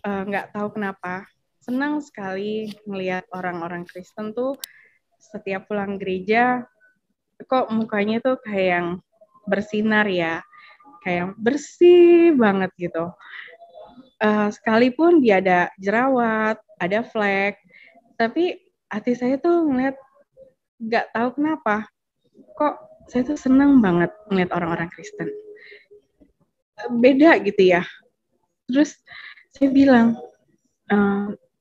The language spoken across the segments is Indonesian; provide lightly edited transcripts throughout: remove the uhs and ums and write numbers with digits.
nggak tahu kenapa senang sekali melihat orang-orang Kristen tuh setiap pulang gereja kok mukanya tuh kayak yang bersinar ya, kayak yang bersih banget gitu. Sekalipun dia ada jerawat, ada flek, tapi hati saya tuh ngeliat nggak tahu kenapa kok saya tuh senang banget ngeliat orang-orang Kristen. Beda gitu ya. Terus saya bilang,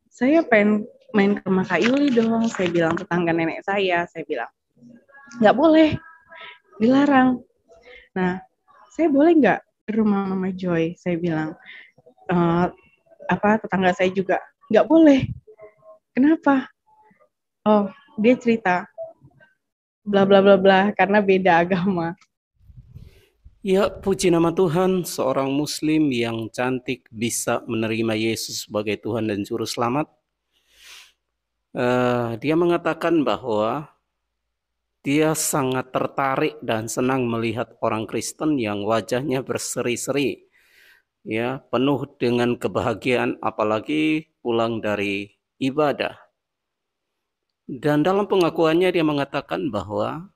saya pengen main ke rumah Kak Yuli dong. Saya bilang tetangga nenek saya bilang, nggak boleh, dilarang. Nah, saya boleh nggak ke rumah Mama Joy? Saya bilang, tetangga saya juga, nggak boleh. Kenapa? Oh, dia cerita, bla bla bla bla, karena beda agama. Ya, puji nama Tuhan, seorang Muslim yang cantik bisa menerima Yesus sebagai Tuhan dan Juru Selamat. Dia mengatakan bahwa dia sangat tertarik dan senang melihat orang Kristen yang wajahnya berseri-seri, ya, penuh dengan kebahagiaan, apalagi pulang dari ibadah. Dan dalam pengakuannya dia mengatakan bahwa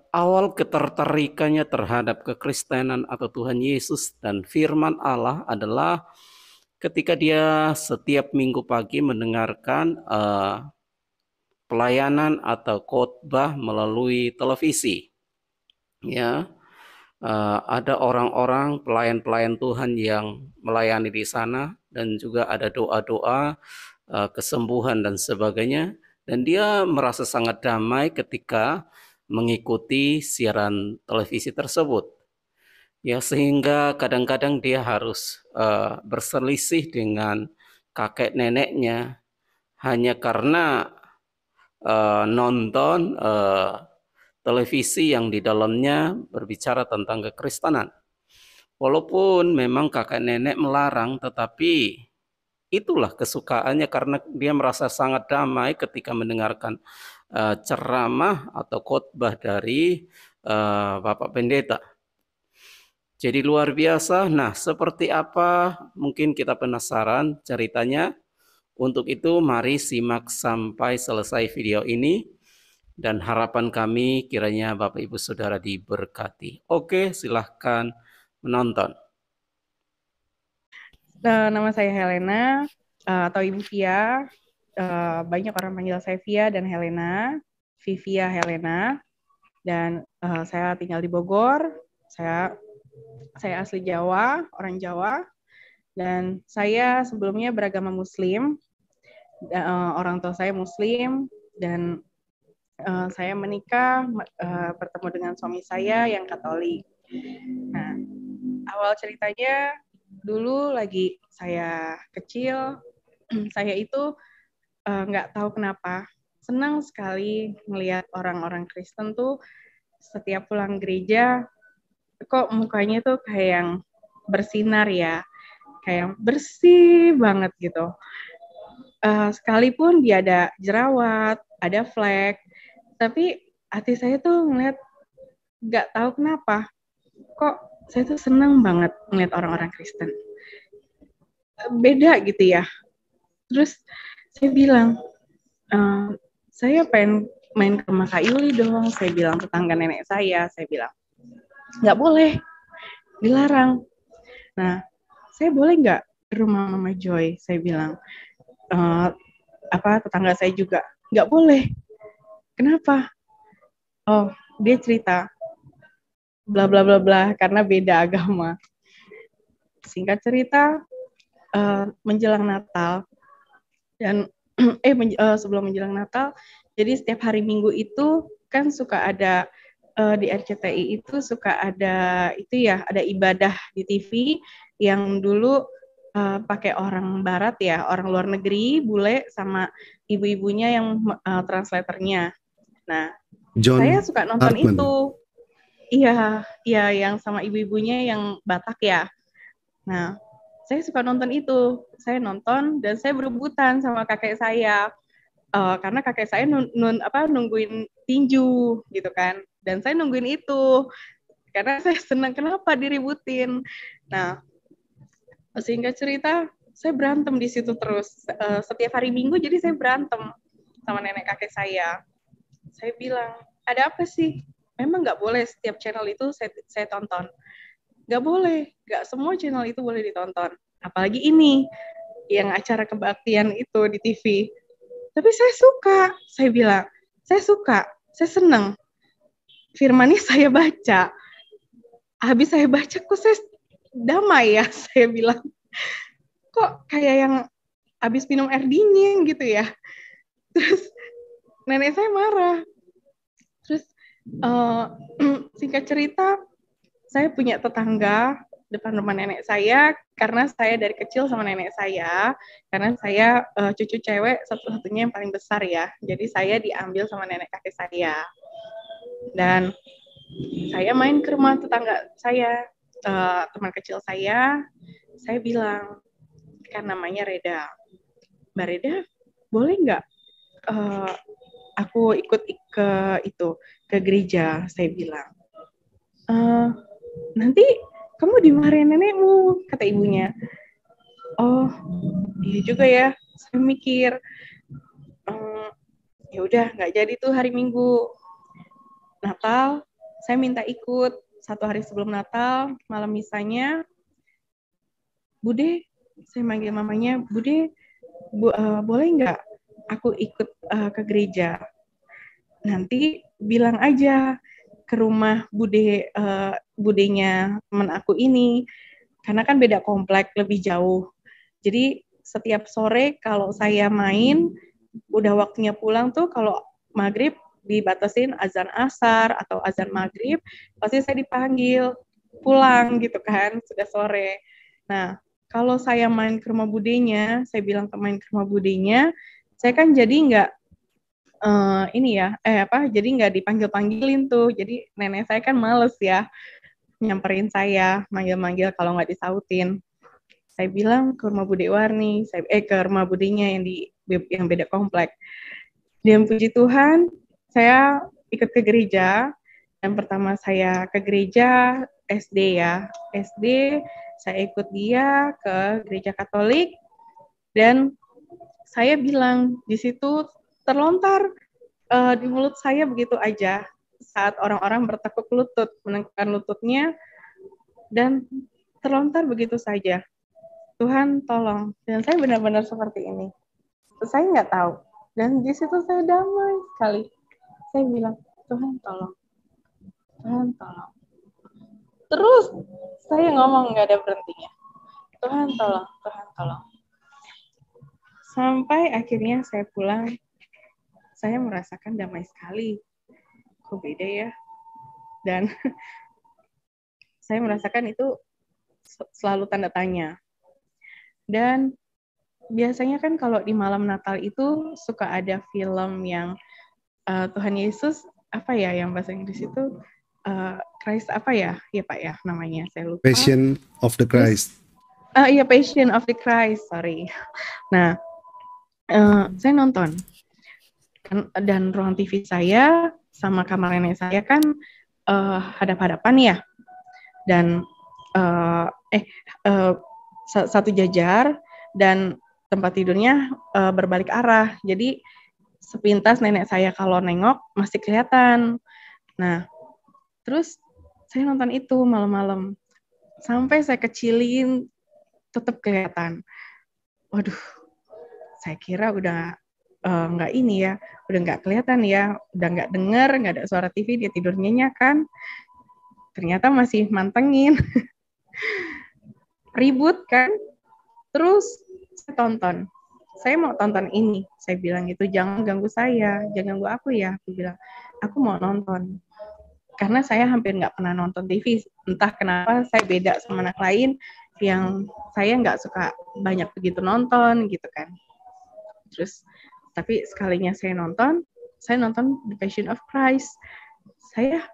awal ketertarikannya terhadap kekristenan atau Tuhan Yesus dan firman Allah adalah ketika dia setiap minggu pagi mendengarkan pelayanan atau khotbah melalui televisi. Ya, ada orang-orang pelayan-pelayan Tuhan yang melayani di sana dan juga ada doa-doa kesembuhan dan sebagainya. Dan dia merasa sangat damai ketika mengikuti siaran televisi tersebut. Ya, sehingga kadang-kadang dia harus berselisih dengan kakek neneknya hanya karena nonton televisi yang di dalamnya berbicara tentang kekristenan. Walaupun memang kakek nenek melarang, tetapi itulah kesukaannya karena dia merasa sangat damai ketika mendengarkan ceramah atau khotbah dari Bapak Pendeta. Jadi luar biasa. Nah, seperti apa? Mungkin kita penasaran ceritanya. Untuk itu mari simak sampai selesai video ini. Dan harapan kami kiranya Bapak Ibu Saudara diberkati. Oke, silahkan menonton. Nama saya Helena atau Ibu Via. Banyak orang panggil saya Via dan Helena. Vivia Helena. Dan saya tinggal di Bogor. Saya asli Jawa, orang Jawa. Dan saya sebelumnya beragama Muslim. Orang tua saya Muslim. Dan saya menikah, bertemu dengan suami saya yang Katolik. Nah, awal ceritanya dulu lagi saya kecil, saya itu nggak tahu kenapa senang sekali melihat orang-orang Kristen tuh setiap pulang gereja kok mukanya tuh kayak yang bersinar ya, kayak yang bersih banget gitu. Sekalipun dia ada jerawat, ada flek, tapi hati saya tuh ngeliat nggak tahu kenapa kok saya tuh senang banget ngeliat orang-orang Kristen. Beda gitu ya. Terus saya bilang, saya pengen main ke rumah Kak Yuli dong. Saya bilang tetangga nenek saya bilang, nggak boleh, dilarang. Nah, saya boleh nggak ke rumah Mama Joy? Saya bilang, tetangga saya juga, nggak boleh. Kenapa? Oh, dia cerita, bla bla bla bla, karena beda agama. Singkat cerita, menjelang Natal, dan sebelum menjelang Natal, jadi setiap hari Minggu itu kan suka ada di RCTI itu suka ada itu ya, ada ibadah di TV yang dulu pakai orang barat ya, orang luar negeri, bule sama ibu-ibunya yang translatornya. Nah, John saya suka nonton Hartman. itu. Iya, yang sama ibu-ibunya yang Batak ya. Nah, saya suka nonton itu. Saya nonton dan saya berebutan sama kakek saya. Karena kakek saya nungguin tinju gitu kan. Dan saya nungguin itu. Karena saya senang kenapa diributin. Nah, Singkat cerita, saya berantem di situ terus. Setiap hari Minggu jadi saya berantem sama nenek kakek saya. Saya bilang, ada apa sih? Memang nggak boleh setiap channel itu saya tonton. Nggak boleh, nggak semua channel itu boleh ditonton. Apalagi ini, yang acara kebaktian itu di TV. Tapi saya suka, saya bilang, saya suka, saya senang. Firmannya saya baca. Habis saya baca, kok saya damai ya, saya bilang. Kok kayak yang habis minum air dingin gitu ya. Terus nenek saya marah. Terus singkat cerita, saya punya tetangga depan rumah nenek saya karena saya dari kecil sama nenek saya, karena saya cucu cewek satu-satunya yang paling besar ya. Jadi saya diambil sama nenek kakek saya. Dan saya main ke rumah tetangga saya, teman kecil saya bilang, kan namanya Reda. Mbak Reda, boleh nggak aku ikut ke gereja, saya bilang. Nanti kamu dimarahin nenekmu, kata ibunya. Oh, iya juga ya. Saya mikir, ya udah nggak jadi tuh hari Minggu. Natal, saya minta ikut 1 hari sebelum Natal, malam misanya. Bude, saya manggil mamanya, Bude, boleh nggak aku ikut ke gereja? Nanti bilang aja ke rumah budenya teman aku ini, karena kan beda komplek, lebih jauh. Jadi setiap sore kalau saya main, udah waktunya pulang tuh kalau maghrib dibatasin azan asar atau azan maghrib, pasti saya dipanggil pulang gitu kan, sudah sore. Nah, kalau saya main ke rumah budenya, saya bilang ke main ke rumah budenya, saya kan jadi nggak jadi nggak dipanggil-panggilin tuh. Jadi nenek saya kan males ya nyamperin saya, manggil-manggil kalau nggak disautin. Saya bilang ke rumah Bude Warni, ke rumah budenya yang beda komplek. Dan puji Tuhan, saya ikut ke gereja. Dan pertama saya ke gereja SD ya. SD saya ikut dia ke gereja Katolik dan saya bilang di situ terlontar di mulut saya begitu aja saat orang-orang bertekuk lutut, menengkukkan lututnya dan terlontar begitu saja. Tuhan tolong. Dan saya benar-benar seperti ini. Saya nggak tahu. Dan di situ saya damai sekali. Saya bilang, Tuhan tolong. Tuhan tolong. Terus saya ngomong nggak ada berhentinya. Tuhan tolong, Tuhan tolong. Sampai akhirnya saya pulang, saya merasakan damai sekali. Kok beda ya? Dan saya merasakan itu selalu tanda tanya. Dan biasanya kan kalau di malam Natal itu suka ada film yang Tuhan Yesus apa ya yang bahasa Inggris itu Christ apa ya Pak ya namanya saya lupa. Passion of the Christ. Iya Passion of the Christ, sorry. Nah saya nonton dan ruang TV saya sama kamar nenek saya kan hadap-hadapan ya dan satu jajar dan tempat tidurnya berbalik arah. Jadi sepintas nenek saya kalau nengok masih kelihatan. Nah, terus saya nonton itu malam-malam. Sampai saya kecilin tetap kelihatan. Waduh, saya kira udah nggak ini ya, udah nggak kelihatan ya, udah nggak dengar, nggak ada suara TV, dia tidur nyenyak kan. Ternyata masih mantengin. Ribut kan. Terus saya tonton. Saya mau tonton ini. Saya bilang gitu, jangan ganggu saya, jangan ganggu aku ya. Aku bilang, aku mau nonton. Karena saya hampir nggak pernah nonton TV. Entah kenapa saya beda sama anak lain yang saya nggak suka banyak begitu nonton gitu kan. Terus, tapi sekalinya saya nonton The Passion of Christ. Saya,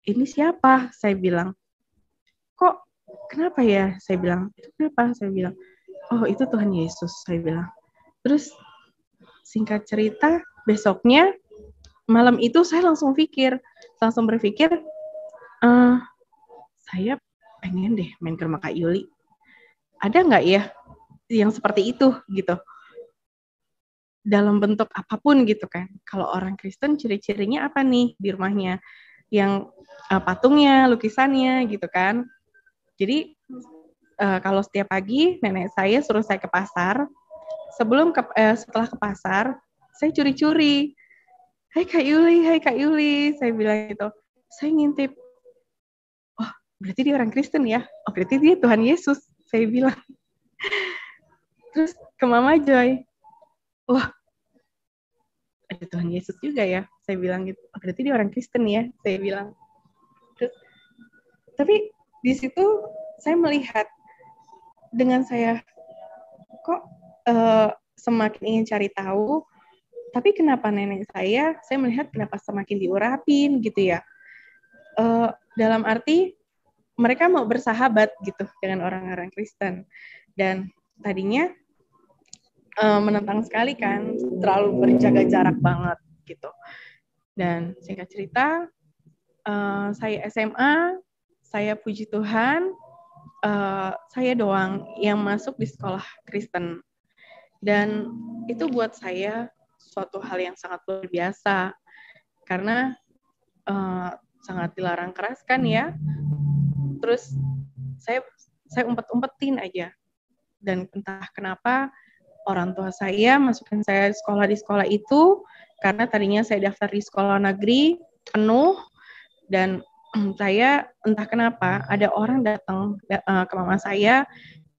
ini siapa? Saya bilang, kok kenapa ya? Saya bilang, itu kenapa? Saya bilang, oh itu Tuhan Yesus, saya bilang. Terus singkat cerita, besoknya malam itu saya langsung berpikir, saya pengen deh main ke rumah Kak Yuli. ada nggak ya yang seperti itu gitu, dalam bentuk apapun gitu kan. Kalau orang Kristen ciri-cirinya apa nih di rumahnya, yang patungnya, lukisannya gitu kan. Jadi kalau setiap pagi nenek saya suruh saya ke pasar, setelah ke pasar saya curi-curi, hai Kak Yuli, saya bilang gitu, saya ngintip, oh berarti dia orang Kristen ya, oh berarti dia Tuhan Yesus, saya bilang. Terus ke Mama Joy, wah ada Tuhan Yesus juga ya, saya bilang gitu, oh, berarti dia orang Kristen ya, saya bilang. Terus tapi di situ saya melihat, dengan saya kok semakin ingin cari tahu, tapi kenapa nenek saya melihat kenapa semakin diurapin gitu ya. Dalam arti mereka mau bersahabat gitu dengan orang-orang Kristen. Dan tadinya menentang sekali kan, terlalu berjaga jarak banget gitu. Dan singkat cerita, saya SMA, saya puji Tuhan, saya doang yang masuk di sekolah Kristen. Dan itu buat saya suatu hal yang sangat luar biasa, karena sangat dilarang keras kan ya. Terus saya umpet-umpetin aja, dan entah kenapa orang tua saya masukin saya sekolah di sekolah itu, karena tadinya saya daftar di sekolah negeri penuh, dan saya entah kenapa ada orang datang ke mama saya,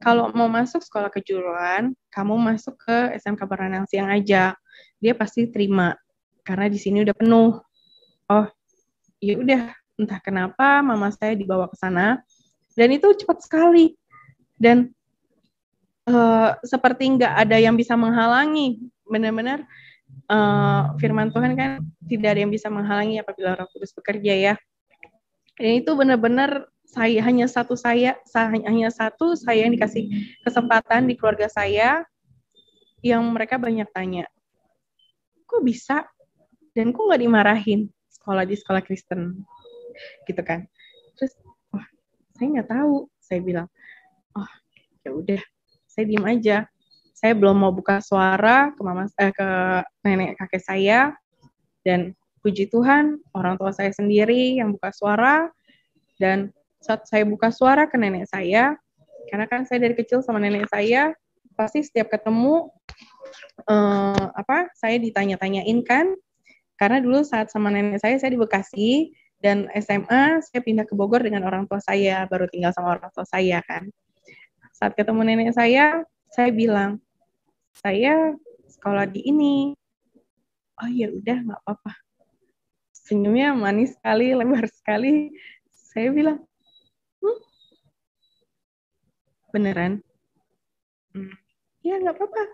kalau mau masuk sekolah kejuruan, kamu masuk ke SMK Baranang Siang aja, dia pasti terima karena di sini udah penuh. Oh, ya udah, entah kenapa mama saya dibawa ke sana, dan itu cepat sekali, dan seperti nggak ada yang bisa menghalangi. Benar-benar firman Tuhan kan tidak ada yang bisa menghalangi apabila Roh Kudus bekerja ya. Dan itu benar-benar hanya satu saya yang dikasih kesempatan di keluarga saya, yang mereka banyak tanya, kok bisa dan kok nggak dimarahin sekolah di sekolah Kristen gitu kan. Terus wah, saya nggak tahu, saya bilang, oh ya udah, saya diem aja. Saya belum mau buka suara ke nenek kakek saya, dan puji Tuhan orang tua saya sendiri yang buka suara. Dan saat saya buka suara ke nenek saya, karena kan saya dari kecil sama nenek saya, pasti setiap ketemu saya ditanya-tanyain kan, karena dulu saat sama nenek saya di Bekasi, dan SMA saya pindah ke Bogor dengan orang tua saya, baru tinggal sama orang tua saya kan. Saat ketemu nenek saya bilang, saya sekolah di ini. Oh ya udah, nggak apa-apa. Senyumnya manis sekali, lebar sekali. Saya bilang, beneran? Ya nggak apa-apa.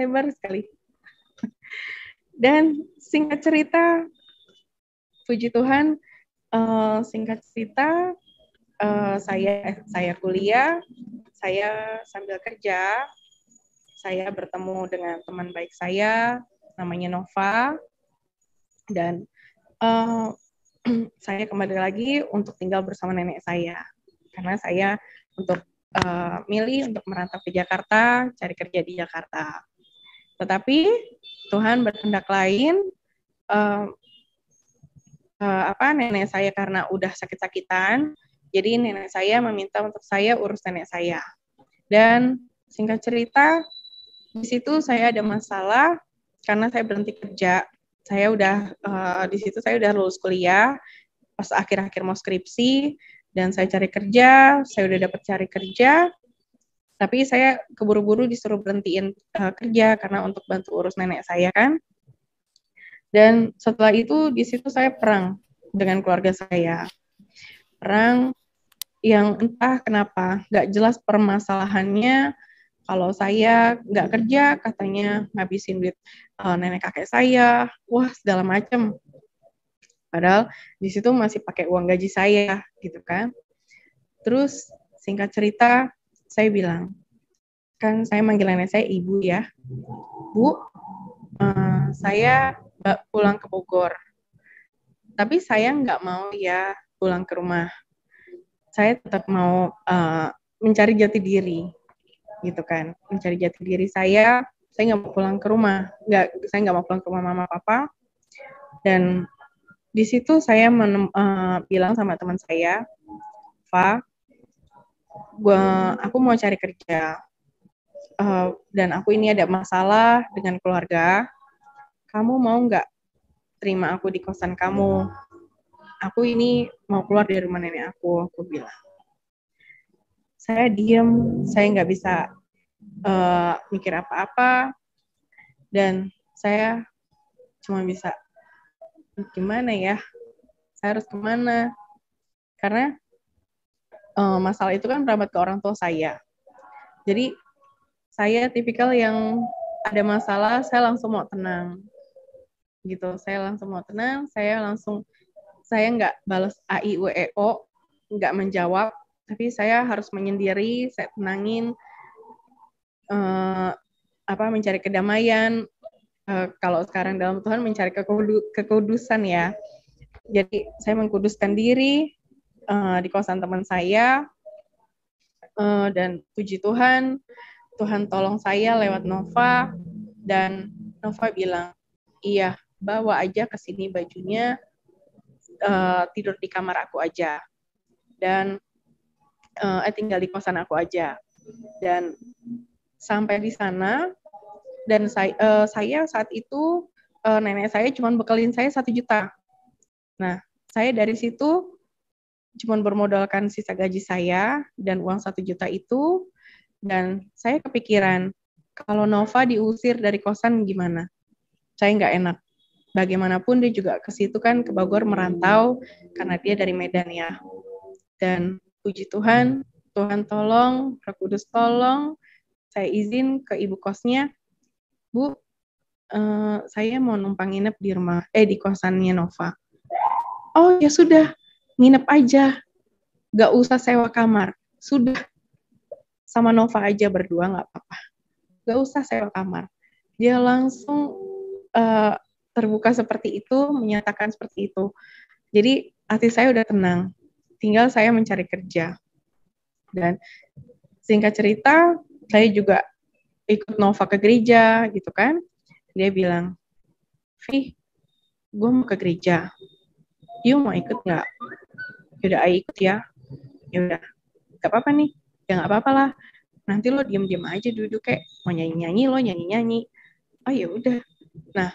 Lebar sekali. Dan singkat cerita, puji Tuhan, saya kuliah, saya sambil kerja, saya bertemu dengan teman baik saya, namanya Nova, dan saya kembali lagi untuk tinggal bersama nenek saya, karena saya milih untuk merantau ke Jakarta, cari kerja di Jakarta. Tetapi Tuhan berkehendak lain. Nenek saya karena udah sakit-sakitan, jadi nenek saya meminta untuk saya urus nenek saya. Dan singkat cerita, di situ saya ada masalah karena saya berhenti kerja. Saya udah di situ saya udah lulus kuliah, pas akhir-akhir mau skripsi, dan saya cari kerja, saya udah dapat cari kerja, tapi saya keburu-buru disuruh berhentiin kerja karena untuk bantu urus nenek saya kan. Dan setelah itu di situ saya perang dengan keluarga saya. Perang yang entah kenapa nggak jelas permasalahannya. Kalau saya nggak kerja, katanya ngabisin duit nenek kakek saya, wah segala macam. Padahal di situ masih pakai uang gaji saya, gitu kan. Terus singkat cerita, saya bilang, kan saya manggil nenek saya ibu ya, Bu, saya pulang ke Bogor, tapi saya nggak mau ya pulang ke rumah. Saya tetap mau mencari jati diri, gitu kan. Mencari jati diri saya nggak mau pulang ke rumah, saya nggak mau pulang ke rumah mama papa. Dan di situ saya bilang sama teman saya, Fa, aku mau cari kerja, dan aku ini ada masalah dengan keluarga. Kamu mau nggak terima aku di kosan kamu? Aku ini mau keluar dari rumah nenek aku bilang. Saya diem, saya nggak bisa mikir apa-apa, dan saya cuma bisa, gimana ya, saya harus kemana? Karena masalah itu kan berambat ke orang tua saya. Jadi saya tipikal yang ada masalah, saya langsung mau tenang. Gitu, saya langsung mau tenang, saya nggak balas AIWEO, nggak menjawab, tapi saya harus menyendiri, saya tenangin, mencari kedamaian. Kalau sekarang dalam Tuhan mencari kekudusan ya. Jadi saya mengkuduskan diri di kosan teman saya, dan puji Tuhan, Tuhan tolong saya lewat Nova, dan Nova bilang, iya, bawa aja ke sini bajunya, tidur di kamar aku aja, dan tinggal di kosan aku aja. Dan sampai di sana, dan saya saat itu nenek saya cuma bekalin saya 1 juta. Nah, saya dari situ cuma bermodalkan sisa gaji saya dan uang 1 juta itu, dan saya kepikiran, kalau Nova diusir dari kosan gimana? Saya nggak enak. Bagaimanapun dia juga ke situ kan, ke Bogor merantau, karena dia dari Medan ya. Dan puji Tuhan, Tuhan tolong, Roh Kudus tolong, saya izin ke ibu kosnya, Bu, saya mau numpang nginep di kosannya Nova. Oh ya sudah, nginep aja, gak usah sewa kamar, sudah sama Nova aja berdua gak apa-apa, gak usah sewa kamar. Dia langsung terbuka seperti itu, menyatakan seperti itu. Jadi hati saya udah tenang, tinggal saya mencari kerja. Dan singkat cerita, saya juga ikut Nova ke gereja gitu kan. Dia bilang, Vi, gue mau ke gereja, you mau ikut nggak? Yaudah, ayo ikut ya. Yaudah, gak apa-apa nih, ya gak apa-apa lah. Nanti lo diem-diem aja duduk, kayak mau nyanyi-nyanyi, lo nyanyi-nyanyi. Oh ya udah. Nah,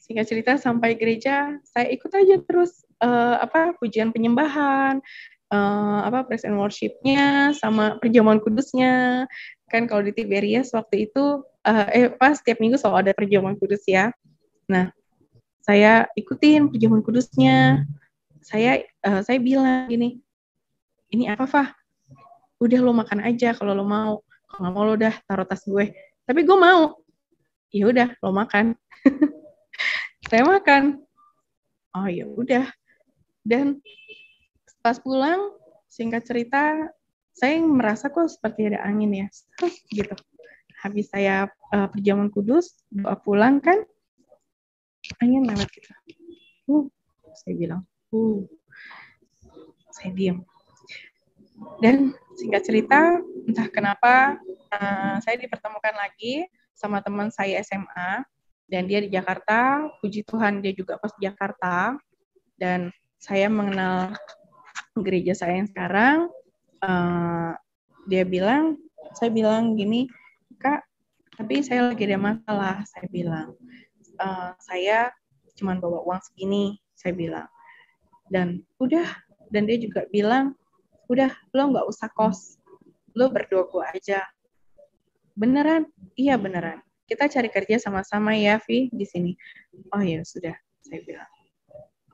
singkat cerita sampai gereja, saya ikut aja terus pujian penyembahan, praise and worship-nya, sama perjamuan kudusnya. Kan kalau di Tiberias waktu itu, setiap minggu selalu ada perjamuan kudus ya. Nah, saya ikutin perjamuan kudusnya. Saya bilang gini, ini apa, Fah? Udah lo makan aja kalau lo mau. Kalau nggak mau lo udah taruh tas gue. Tapi gue mau. Ya udah, lo makan. Saya makan. Oh ya udah. Dan pas pulang, singkat cerita, saya merasa kok seperti ada angin ya, gitu. Habis saya perjamuan kudus, doa pulang kan, angin lewat gitu. Saya bilang, saya diam. Dan singkat cerita, entah kenapa saya dipertemukan lagi sama teman saya SMA, dan dia di Jakarta. Puji Tuhan dia juga pas di Jakarta, dan saya mengenal gereja saya yang sekarang. Saya bilang gini, Kak, tapi saya lagi ada masalah. Saya bilang, saya cuma bawa uang segini, saya bilang. Dan dia juga bilang, udah, lo nggak usah kos, lo berdua gue aja. Beneran? Iya beneran. Kita cari kerja sama-sama ya, Vi, di sini. Oh ya sudah, saya bilang.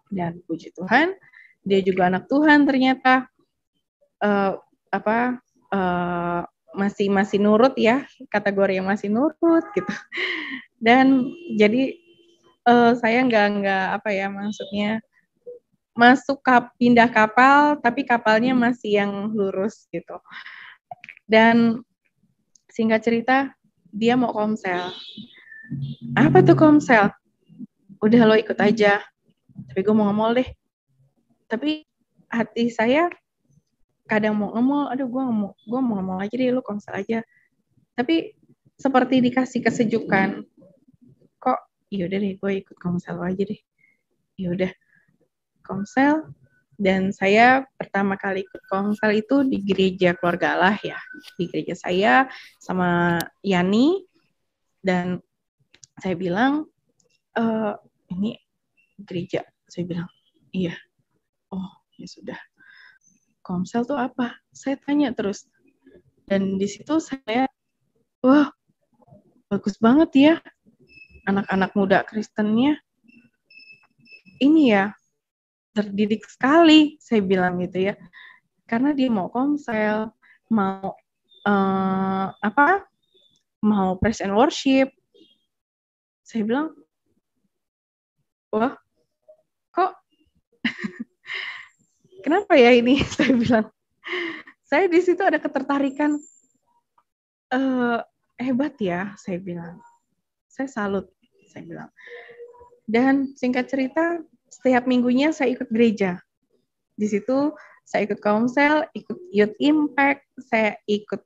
Dan puji Tuhan, dia juga anak Tuhan ternyata. Masih nurut ya, kategori yang masih nurut gitu. Dan jadi saya nggak maksudnya pindah kapal, tapi kapalnya masih yang lurus gitu. Dan singkat cerita, dia mau komsel. Apa tuh komsel? Udah lo ikut aja. Tapi gue mau nge-mall deh. Tapi hati saya kadang mau nge-mall, aduh gue mau nge-mall aja deh, lu komsel aja. Tapi seperti dikasih kesejukan, kok yaudah deh gue ikut komsel aja deh. Yaudah komsel, dan saya pertama kali ikut komsel itu di gereja Keluarga Allah ya, di gereja saya sama Yani, dan saya bilang, ini gereja, saya bilang, iya, oh ya sudah, komsel tuh apa? Saya tanya terus, dan di situ saya, wah bagus banget ya, anak-anak muda Kristennya, ini ya, terdidik sekali, saya bilang gitu ya, karena dia mau komsel, mau mau praise and worship. Saya bilang, wah, kok kenapa ya ini? Saya bilang, saya di situ ada ketertarikan, hebat ya, saya bilang. Saya salut, saya bilang. Dan singkat cerita, setiap minggunya saya ikut gereja. Di situ saya ikut komsel, ikut youth impact, saya ikut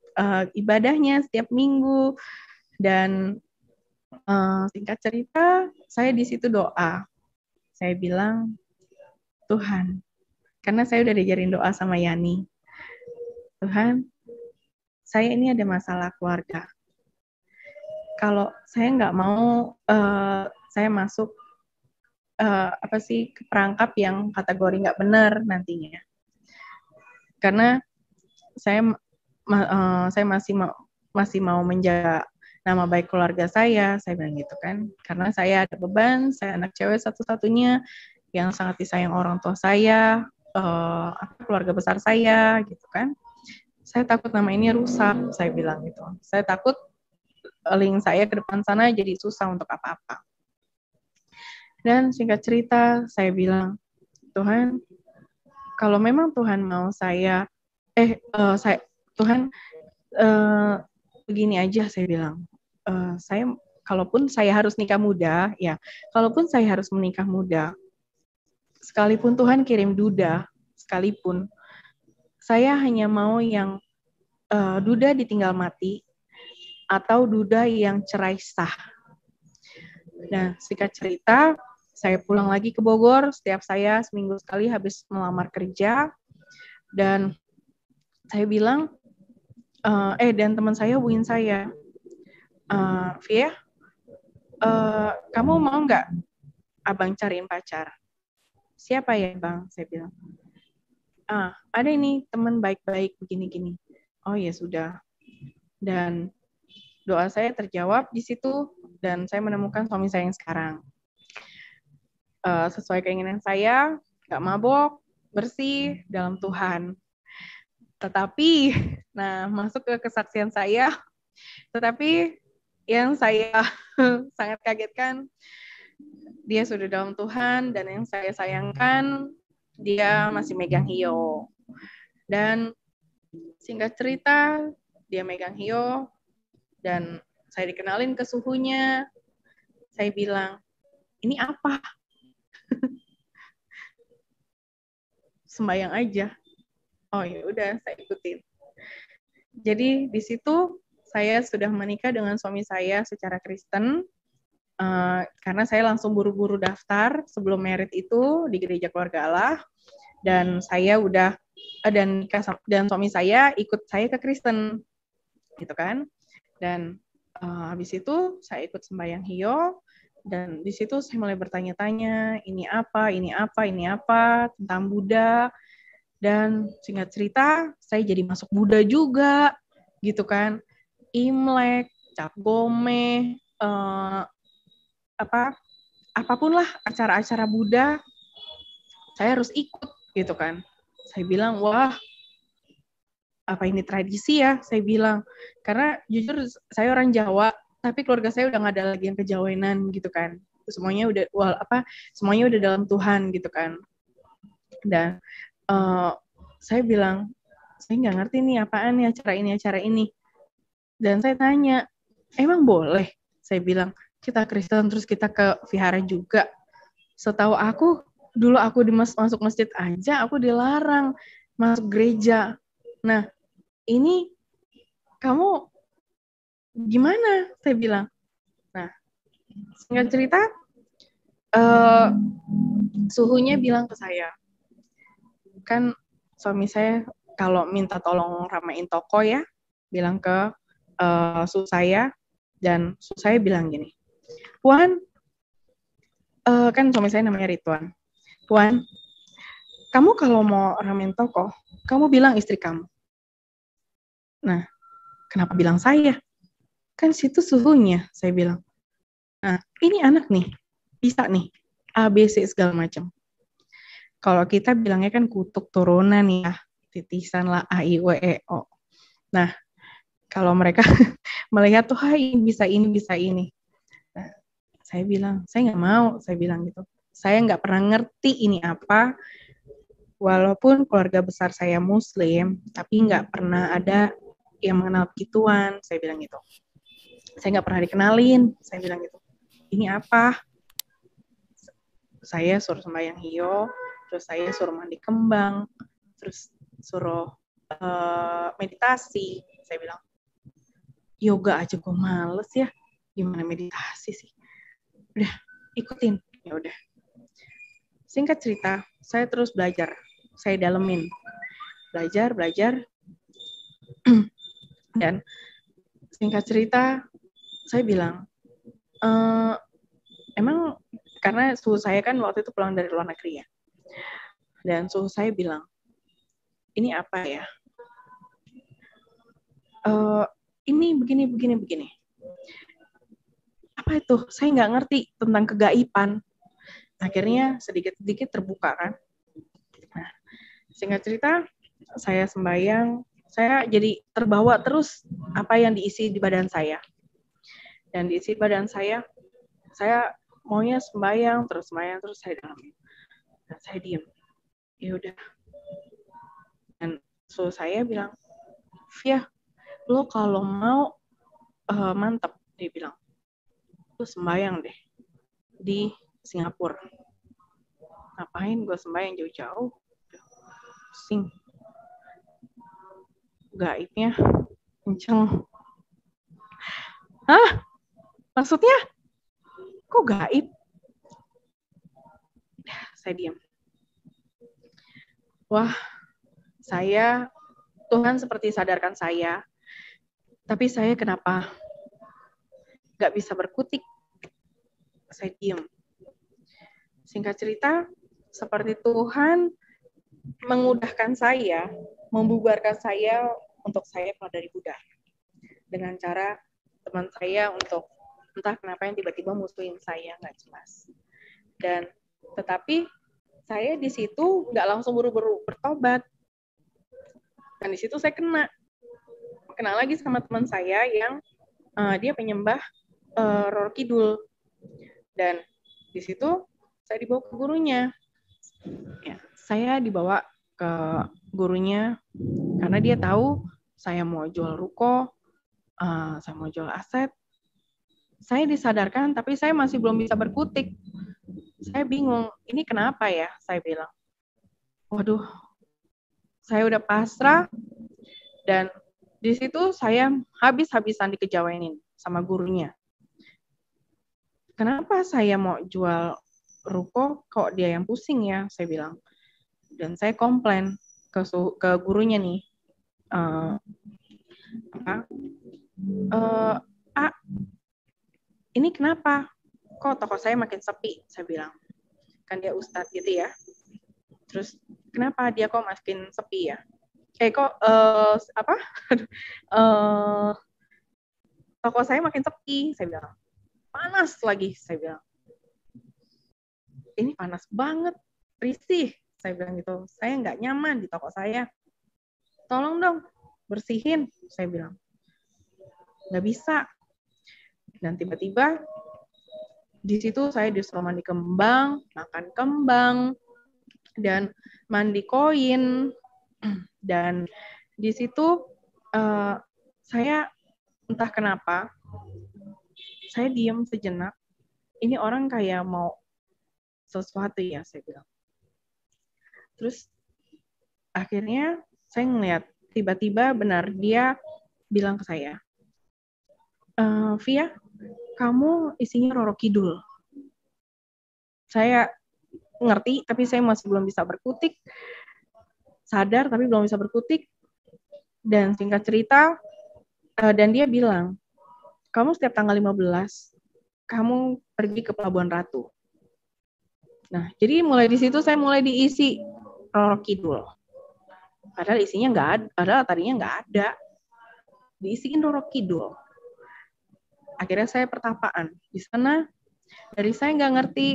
ibadahnya setiap minggu, dan singkat cerita, saya di situ doa. Saya bilang, Tuhan, karena saya udah diajarin doa sama Yani, Tuhan, saya ini ada masalah keluarga. Kalau saya nggak mau saya masuk ke perangkap yang kategori nggak benar nantinya, karena saya masih mau menjaga nama baik keluarga saya bilang gitu kan, karena saya ada beban, saya anak cewek satu-satunya yang sangat disayang orang tua saya, keluarga besar saya gitu kan. Saya takut nama ini rusak, saya bilang gitu. Saya takut link saya ke depan sana jadi susah untuk apa-apa. Dan singkat cerita, saya bilang, Tuhan, kalau memang Tuhan mau Tuhan, begini aja, saya bilang, kalaupun saya harus nikah muda, ya, kalaupun saya harus menikah muda, sekalipun Tuhan kirim duda, sekalipun, saya hanya mau yang duda ditinggal mati, atau duda yang cerai sah. Nah, singkat cerita, saya pulang lagi ke Bogor, setiap saya seminggu sekali habis melamar kerja, dan saya bilang, dan teman saya hubungin saya, Via, kamu mau nggak abang cariin pacar? Siapa ya bang? Saya bilang, ada ini teman baik-baik begini-gini. Oh ya sudah. Dan doa saya terjawab di situ, dan saya menemukan suami saya yang sekarang. Sesuai keinginan saya, nggak mabok, bersih dalam Tuhan. Tetapi, nah masuk ke kesaksian saya, tetapi yang saya sangat kagetkan, dia sudah dalam Tuhan, dan yang saya sayangkan, dia masih megang hio. Dan singkat cerita, dia megang hio, dan saya dikenalin ke suhunya. Saya bilang, ini apa? Sembayang aja. Oh ya udah, saya ikutin. Jadi di situ saya sudah menikah dengan suami saya secara Kristen, karena saya langsung buru-buru daftar sebelum merit itu di gereja Keluarga Allah, dan saya udah dan nikah, dan suami saya ikut saya ke Kristen, gitu kan. Dan habis itu saya ikut sembahyang hio, dan di situ saya mulai bertanya-tanya, ini apa tentang Buddha. Dan singkat cerita, saya jadi masuk Buddha juga, gitu kan. Imlek, Cap Gome, apapun lah acara-acara Buddha, saya harus ikut, gitu kan. Saya bilang, wah, apa ini tradisi ya? Saya bilang, karena jujur saya orang Jawa, tapi keluarga saya udah nggak ada lagi yang kejawenan, gitu kan. Semuanya udah dalam Tuhan, gitu kan. Dan saya bilang, saya nggak ngerti nih apaan nih acara ini. Dan saya tanya, emang boleh? Saya bilang, kita Kristen terus kita ke vihara juga. Setahu aku, dulu aku masuk masjid aja, aku dilarang masuk gereja. Nah, ini kamu gimana? Saya bilang. Nah, singkat cerita, suhunya bilang ke saya, kan suami saya kalau minta tolong ramein toko ya, bilang ke suhu saya, dan suhu saya bilang gini, Puan, kan suami saya namanya Ridwan, Puan, kamu kalau mau ramein toko, kamu bilang istri kamu. Nah, kenapa bilang saya? Kan situ suhunya, saya bilang. Nah, ini anak nih, bisa nih, A, B, C, segala macam. Kalau kita bilangnya kan kutuk turunan ya, titisan lah, A, I, W, E, O. Nah, kalau mereka melihat tuh, hai, bisa ini, bisa ini. Nah, saya bilang, saya nggak mau, saya bilang gitu. Saya nggak pernah ngerti ini apa, walaupun keluarga besar saya Muslim, tapi nggak pernah ada yang mengenal begituan, saya bilang gitu. Saya nggak pernah dikenalin, saya bilang gitu. Ini apa? Saya suruh sembahyang hio, terus saya suruh mandi kembang, terus suruh meditasi. Saya bilang, yoga aja gue males ya, gimana meditasi sih? Udah, ikutin. Ya udah. Singkat cerita, saya terus belajar. Saya dalemin. Belajar. Dan singkat cerita, saya bilang, emang karena suhu saya kan waktu itu pulang dari luar negeri ya. Dan suhu saya bilang, ini apa ya? Ini begini. Apa itu? Saya nggak ngerti tentang kegaiban. Akhirnya sedikit-sedikit terbuka kan. Nah, singkat cerita, saya sembahyang, saya jadi terbawa terus apa yang diisi di badan saya. Dan diisi badan saya maunya sembahyang terus saya dalam. Dan saya diam. Ya udah. Dan so saya bilang, Via, lo kalau mau mantep, dia bilang, lo sembahyang deh di Singapura. Ngapain gue sembahyang jauh-jauh? Pusing. Gaibnya kenceng. Hah? Maksudnya? Kok gaib? Saya diam. Wah, Tuhan seperti sadarkan saya, tapi saya kenapa nggak bisa berkutik? Saya diam. Singkat cerita, seperti Tuhan mengudahkan saya, membubarkan saya untuk saya keluar dari Buddha. Dengan cara teman saya untuk entah kenapa yang tiba-tiba musuhin saya, nggak jelas. Dan tetapi saya di situ nggak langsung buru-buru bertobat. Dan di situ saya kena lagi sama teman saya yang dia penyembah Roro Kidul. Dan di situ saya dibawa ke gurunya. Ya, saya dibawa ke gurunya karena dia tahu saya mau jual ruko, saya mau jual aset. Saya disadarkan, tapi saya masih belum bisa berkutik. Saya bingung, ini kenapa ya? Saya bilang, waduh, saya udah pasrah, dan di situ saya habis-habisan dikejawenin sama gurunya. Kenapa saya mau jual ruko, kok dia yang pusing ya? Saya bilang. Dan saya komplain ke gurunya nih, ini kenapa? Kok toko saya makin sepi? Saya bilang. Kan dia ustadz gitu ya. Terus kenapa dia kok makin sepi ya? Toko saya makin sepi, saya bilang. Panas lagi, saya bilang. Ini panas banget, risih, saya bilang gitu. Saya nggak nyaman di toko saya. Tolong dong, bersihin, saya bilang. Nggak bisa. Dan tiba-tiba di situ saya disuruh mandi kembang, makan kembang, dan mandi koin. Dan di situ saya entah kenapa, saya diam sejenak. Ini orang kayak mau sesuatu ya, saya bilang. Terus akhirnya saya ngeliat tiba-tiba benar dia bilang ke saya, Via, kamu isinya Roro Kidul. Saya ngerti, tapi saya masih belum bisa berkutik. Sadar, tapi belum bisa berkutik. Dan singkat cerita, dan dia bilang, kamu setiap tanggal 15, kamu pergi ke Pelabuhan Ratu. Nah, jadi mulai di situ saya mulai diisi Roro Kidul. Padahal isinya nggak ada, padahal tadinya nggak ada. Diisiin Roro Kidul. Akhirnya saya pertapaan. Di sana, dari saya nggak ngerti,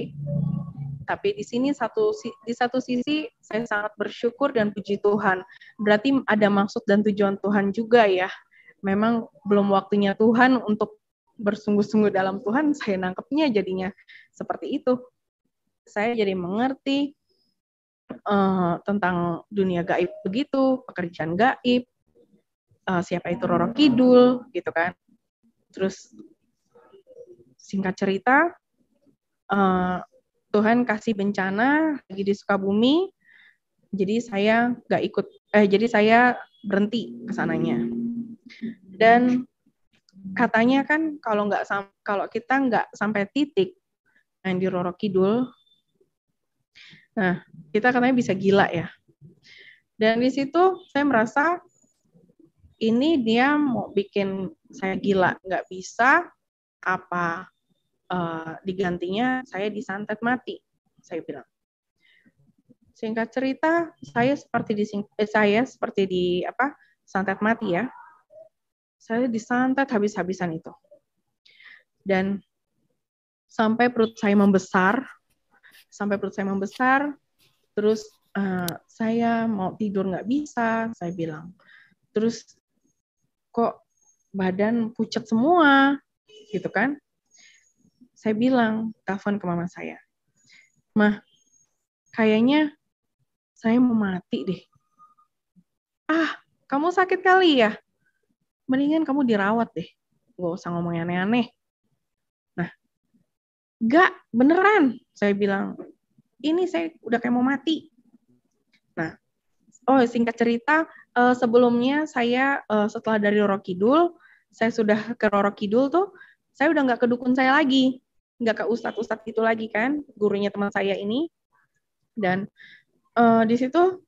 tapi di sini di satu sisi saya sangat bersyukur dan puji Tuhan. Berarti ada maksud dan tujuan Tuhan juga ya. Memang belum waktunya Tuhan untuk bersungguh-sungguh dalam Tuhan, saya nangkepnya jadinya seperti itu. Saya jadi mengerti tentang dunia gaib begitu, pekerjaan gaib, siapa itu Roro Kidul, gitu kan. Terus singkat cerita, Tuhan kasih bencana lagi di Sukabumi, jadi saya nggak ikut, jadi saya berhenti ke sananya. Dan katanya kan kalau kita nggak sampai titik yang di Roro Kidul, nah kita katanya bisa gila ya. Dan di situ saya merasa ini dia mau bikin saya gila, nggak bisa, apa digantinya saya disantet mati, saya bilang. Singkat cerita, saya seperti di santet mati ya. Saya disantet habis-habisan itu. Dan sampai perut saya membesar, terus saya mau tidur nggak bisa, saya bilang. Terus kok badan pucat semua, gitu kan? Saya bilang, telepon ke mama saya, Mah, kayaknya saya mau mati deh. Ah, kamu sakit kali ya? Mendingan kamu dirawat deh. Gak usah ngomong aneh-aneh. Nah, gak, beneran. Saya bilang, ini saya udah kayak mau mati. Nah, singkat cerita, sebelumnya saya setelah dari Roro Kidul, saya sudah ke Roro Kidul tuh, saya udah gak ke dukun saya lagi. Gak ke ustadz-ustadz gitu lagi kan, gurunya teman saya ini. Dan di situ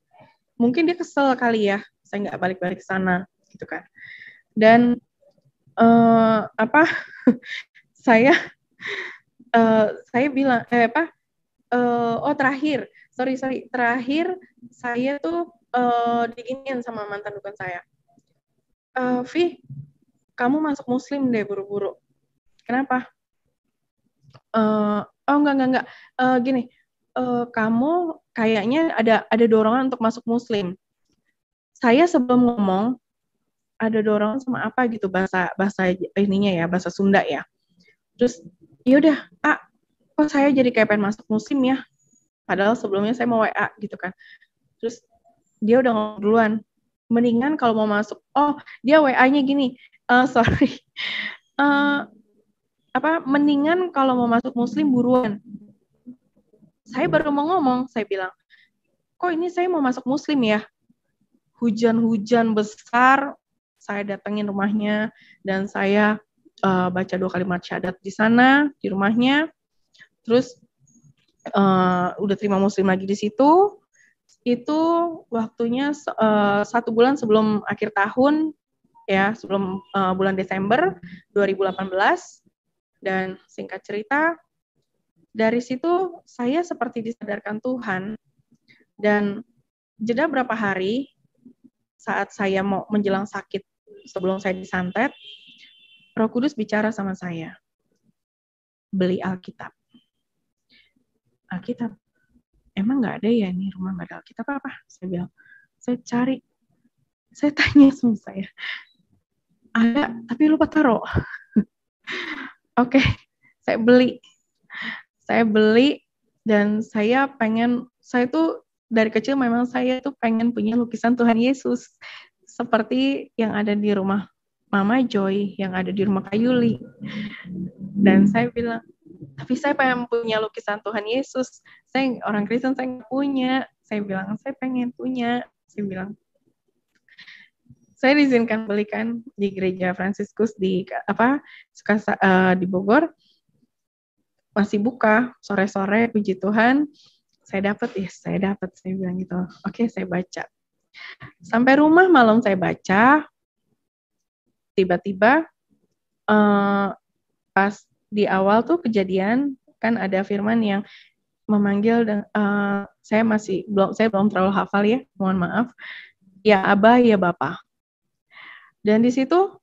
mungkin dia kesel kali ya, saya nggak balik-balik ke sana gitu kan. Dan saya bilang terakhir saya tuh diginiin sama mantan dukun saya, Vi, kamu masuk Muslim deh buru-buru. Kenapa? Enggak. Gini, kamu kayaknya ada dorongan untuk masuk Muslim. Saya sebelum ngomong ada dorongan sama apa gitu, bahasa ininya ya, bahasa Sunda ya. Terus yaudah, kok saya jadi kayak pengen masuk Muslim ya? Padahal sebelumnya saya mau WA gitu kan. Terus dia udah ngomong duluan, mendingan kalau mau masuk, dia WA-nya gini, mendingan kalau mau masuk Muslim buruan. Saya baru mau ngomong, saya bilang, kok ini saya mau masuk Muslim ya? Hujan-hujan besar, saya datengin rumahnya, dan saya baca 2 kalimat syahadat di sana, di rumahnya. Terus udah terima Muslim lagi di situ. Itu waktunya 1 bulan sebelum akhir tahun, ya, sebelum bulan Desember 2018. Dan singkat cerita, dari situ saya seperti disadarkan Tuhan, dan jeda berapa hari saat saya mau menjelang sakit sebelum saya disantet, Roh Kudus bicara sama saya, beli Alkitab. Alkitab? Emang nggak ada ya, ini rumah nggak ada Alkitab apa? Saya bilang, saya cari, saya tanya sama saya, ada tapi lupa taruh. Oke, saya beli dan saya tuh dari kecil memang saya tuh pengen punya lukisan Tuhan Yesus seperti yang ada di rumah Mama Joy, yang ada di rumah Kayuli. Dan saya bilang, tapi saya pengen punya lukisan Tuhan Yesus. Saya orang Kristen, saya nggak punya. Saya bilang, saya pengen punya. Saya bilang. saya diizinkan belikan di gereja Fransiskus di di Bogor, masih buka sore-sore, puji Tuhan saya bilang gitu. Oke, saya baca. Sampai rumah malam saya baca, tiba-tiba pas di awal tuh kejadian kan ada firman yang memanggil dan saya belum terlalu hafal ya, mohon maaf. Ya Abah, ya Bapak. Dan di situ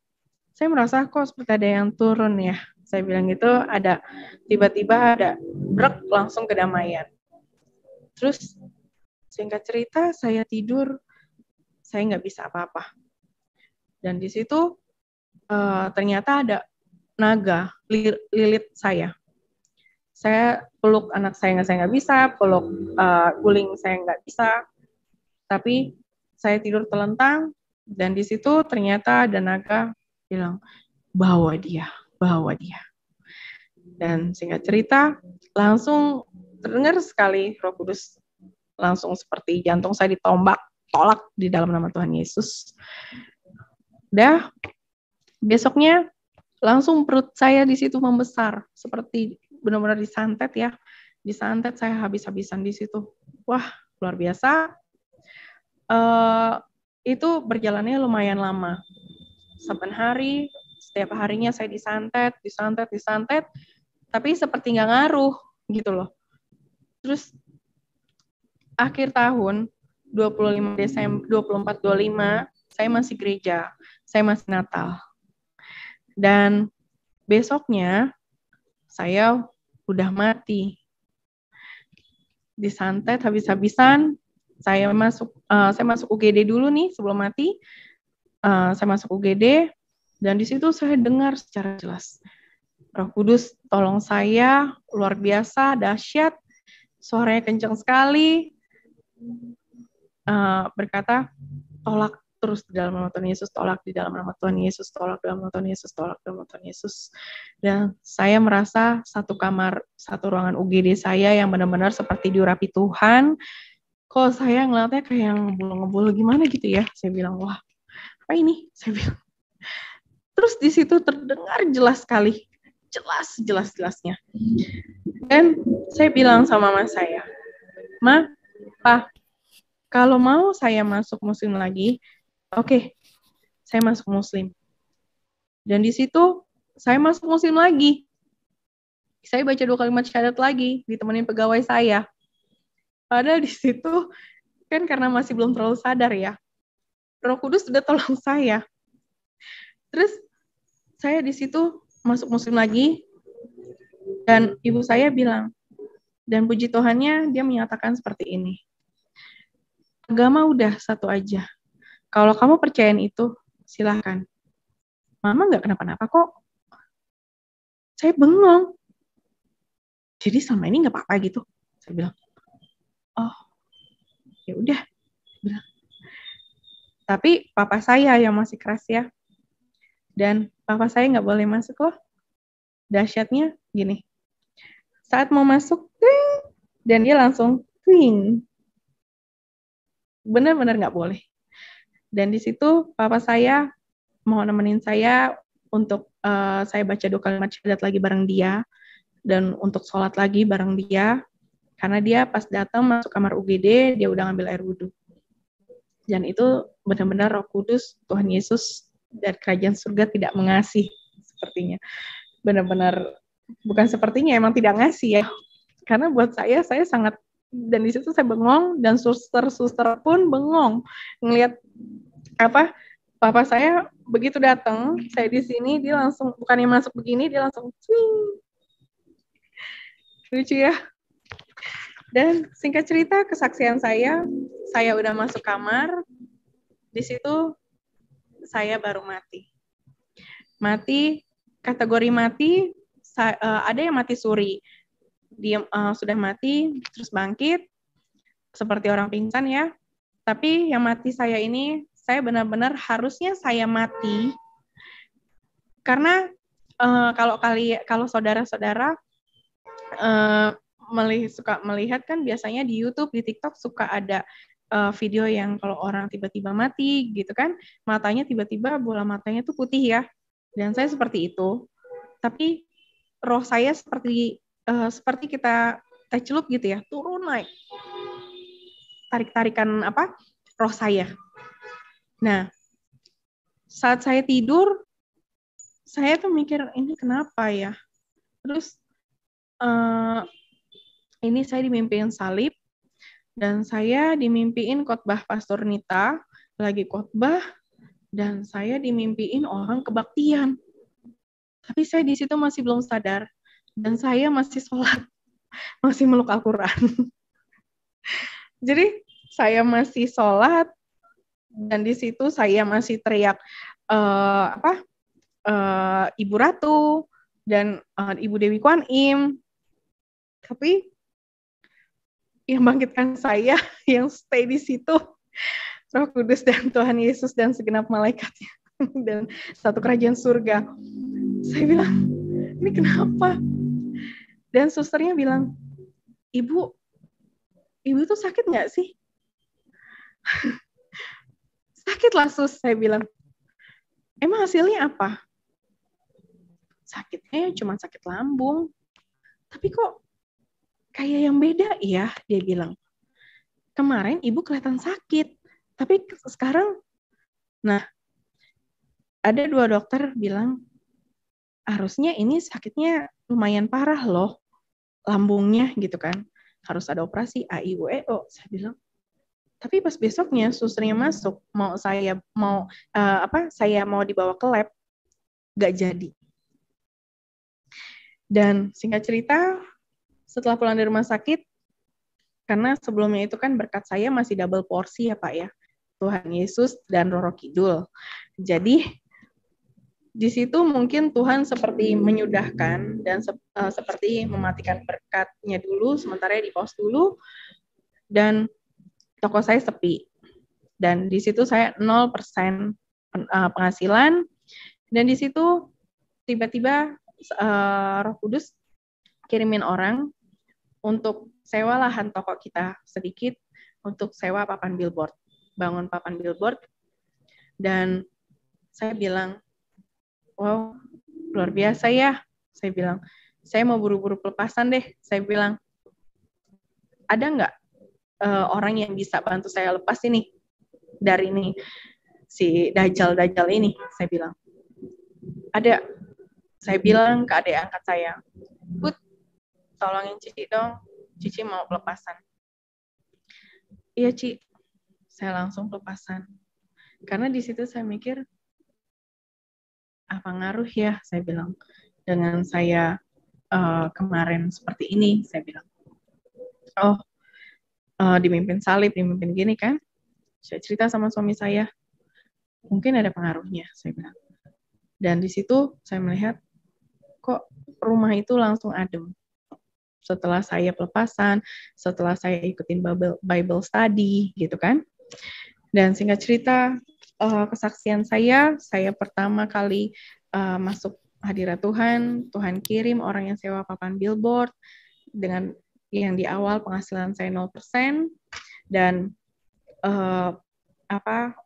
saya merasa kok seperti ada yang turun ya. Saya bilang gitu, tiba-tiba ada brek langsung kedamaian. Terus singkat cerita saya tidur, saya nggak bisa apa-apa. Dan di situ ternyata ada naga lilit saya. Saya peluk anak saya nggak bisa, peluk guling saya nggak bisa. Tapi saya tidur telentang dan di situ ternyata ada naga bilang, bawa dia. Dan singkat cerita, langsung terdengar sekali Roh Kudus langsung seperti jantung saya tolak di dalam nama Tuhan Yesus. Dah, besoknya langsung perut saya di situ membesar, seperti benar-benar disantet ya. Disantet saya habis-habisan di situ. Wah, luar biasa. Itu berjalannya lumayan lama. Saban hari, setiap harinya saya disantet, tapi seperti nggak ngaruh gitu loh. Terus akhir tahun 25 Desember 24-25 saya masih gereja, saya masih Natal. Dan besoknya saya udah mati. Disantet habis-habisan, saya masuk UGD dulu nih sebelum mati. Saya masuk UGD dan di situ saya dengar secara jelas, Roh Kudus tolong saya, luar biasa, dahsyat, suaranya kencang sekali, berkata, tolak terus di dalam nama Tuhan Yesus, tolak di dalam nama Tuhan Yesus, tolak dalam nama Tuhan Yesus, tolak dalam nama Tuhan Yesus. Dan saya merasa satu ruangan UGD saya yang benar-benar seperti diurapi Tuhan. Kok saya ngeliatnya kayak yang ngebul-ngebul gimana gitu ya. Saya bilang, wah, apa ini? Saya bilang. Terus di situ terdengar jelas sekali, jelas-jelasnya. Dan saya bilang sama mas saya, Ma, Pa, kalau mau saya masuk muslim lagi, oke, saya masuk muslim. Dan di situ saya masuk muslim lagi. Saya baca 2 kalimat syahadat lagi, ditemenin pegawai saya. Padahal di situ kan karena masih belum terlalu sadar ya. Roh Kudus sudah tolong saya. Terus saya di situ masuk muslim lagi dan ibu saya bilang, dan puji Tuhannya dia menyatakan seperti ini. Agama udah satu aja. Kalau kamu percayain itu, silahkan. Mama nggak kenapa-napa kok. Saya bengong. Jadi selama ini nggak apa-apa gitu. Saya bilang, oh, ya udah. Tapi papa saya yang masih keras ya. Dan papa saya nggak boleh masuk loh. Dahsyatnya gini. Saat mau masuk, ting, dan dia langsung, ting. Benar-benar nggak boleh. Dan di situ papa saya mau nemenin saya untuk saya baca 2 kalimat syahadat lagi bareng dia. Dan untuk sholat lagi bareng dia. Karena dia pas datang masuk kamar UGD, dia udah ngambil air wudhu. Dan itu benar-benar Roh Kudus, Tuhan Yesus, dan kerajaan surga tidak mengasihi sepertinya. Benar-benar, bukan sepertinya, emang tidak ngasih ya. Karena buat saya sangat, dan di situ saya bengong, dan suster-suster pun bengong. Ngelihat papa saya begitu datang, saya di sini, dia langsung, bukannya masuk begini, dia langsung, swing. Lucu ya. Dan singkat cerita, kesaksian saya udah masuk kamar, di situ saya baru mati. Mati, kategori mati, ada yang mati suri, dia sudah mati, terus bangkit, seperti orang pingsan ya. Tapi yang mati saya ini, saya benar-benar harusnya saya mati, karena kalau saudara-saudara suka melihat kan biasanya di YouTube, di TikTok suka ada video yang kalau orang tiba-tiba mati gitu kan, matanya tiba-tiba bola matanya tuh putih ya. Dan saya seperti itu. Tapi roh saya seperti kita teh celup gitu ya, turun naik. Tarik-tarikan roh saya. Nah, saat saya tidur, saya tuh mikir ini kenapa ya? Terus ini saya dimimpiin salib dan saya dimimpiin khotbah Pastor Nita lagi khotbah dan saya dimimpiin orang kebaktian. Tapi saya di situ masih belum sadar dan saya masih sholat, masih meluk Al-Quran. Jadi saya masih sholat dan di situ saya masih teriak Ibu Ratu dan Ibu Dewi Kwan Im. Tapi yang bangkitkan saya, yang stay di situ, Roh Kudus dan Tuhan Yesus dan segenap malaikatnya dan satu kerajaan surga. Saya bilang, ini kenapa? Dan susternya bilang, Ibu tuh sakit nggak sih? Sakit lah sus, saya bilang. Emang hasilnya apa? Sakitnya cuma sakit lambung. Tapi kok kayak yang beda ya, dia bilang. Kemarin ibu kelihatan sakit, tapi sekarang, nah, ada 2 dokter bilang, harusnya ini sakitnya lumayan parah loh, lambungnya gitu kan. Harus ada operasi AIUEO, saya bilang. Tapi pas besoknya susternya masuk, saya mau dibawa ke lab, nggak jadi. Dan singkat cerita, setelah pulang dari rumah sakit, karena sebelumnya itu kan berkat saya masih double porsi ya Pak ya, Tuhan Yesus dan Roro Kidul. Jadi di situ mungkin Tuhan seperti menyudahkan dan seperti mematikan berkatnya dulu, sementara di pause dulu, dan toko saya sepi. Dan di situ saya 0% penghasilan, dan di situ tiba-tiba Roh Kudus kirimin orang untuk sewa lahan toko kita sedikit, untuk sewa papan billboard, bangun papan billboard, dan saya bilang, wow, luar biasa ya. Saya bilang, saya mau buru-buru pelepasan deh. Saya bilang, ada nggak orang yang bisa bantu saya lepas ini dari ini si dajjal ini? Saya bilang, ada. Saya bilang ke adik angkat saya, Put, tolongin Cici dong. Cici mau pelepasan. Iya, Ci. Saya langsung pelepasan. Karena di situ saya mikir, apa ngaruh ya, saya bilang, dengan saya kemarin seperti ini, saya bilang. Oh, dimimpin salib, dimimpin gini kan. Saya cerita sama suami saya, mungkin ada pengaruhnya, saya bilang. Dan di situ saya melihat, kok rumah itu langsung adem. Setelah saya pelepasan, setelah saya ikutin Bible study, gitu kan. Dan singkat cerita, kesaksian saya pertama kali masuk hadirat Tuhan, Tuhan kirim orang yang sewa papan billboard, dengan yang di awal penghasilan saya 0%, dan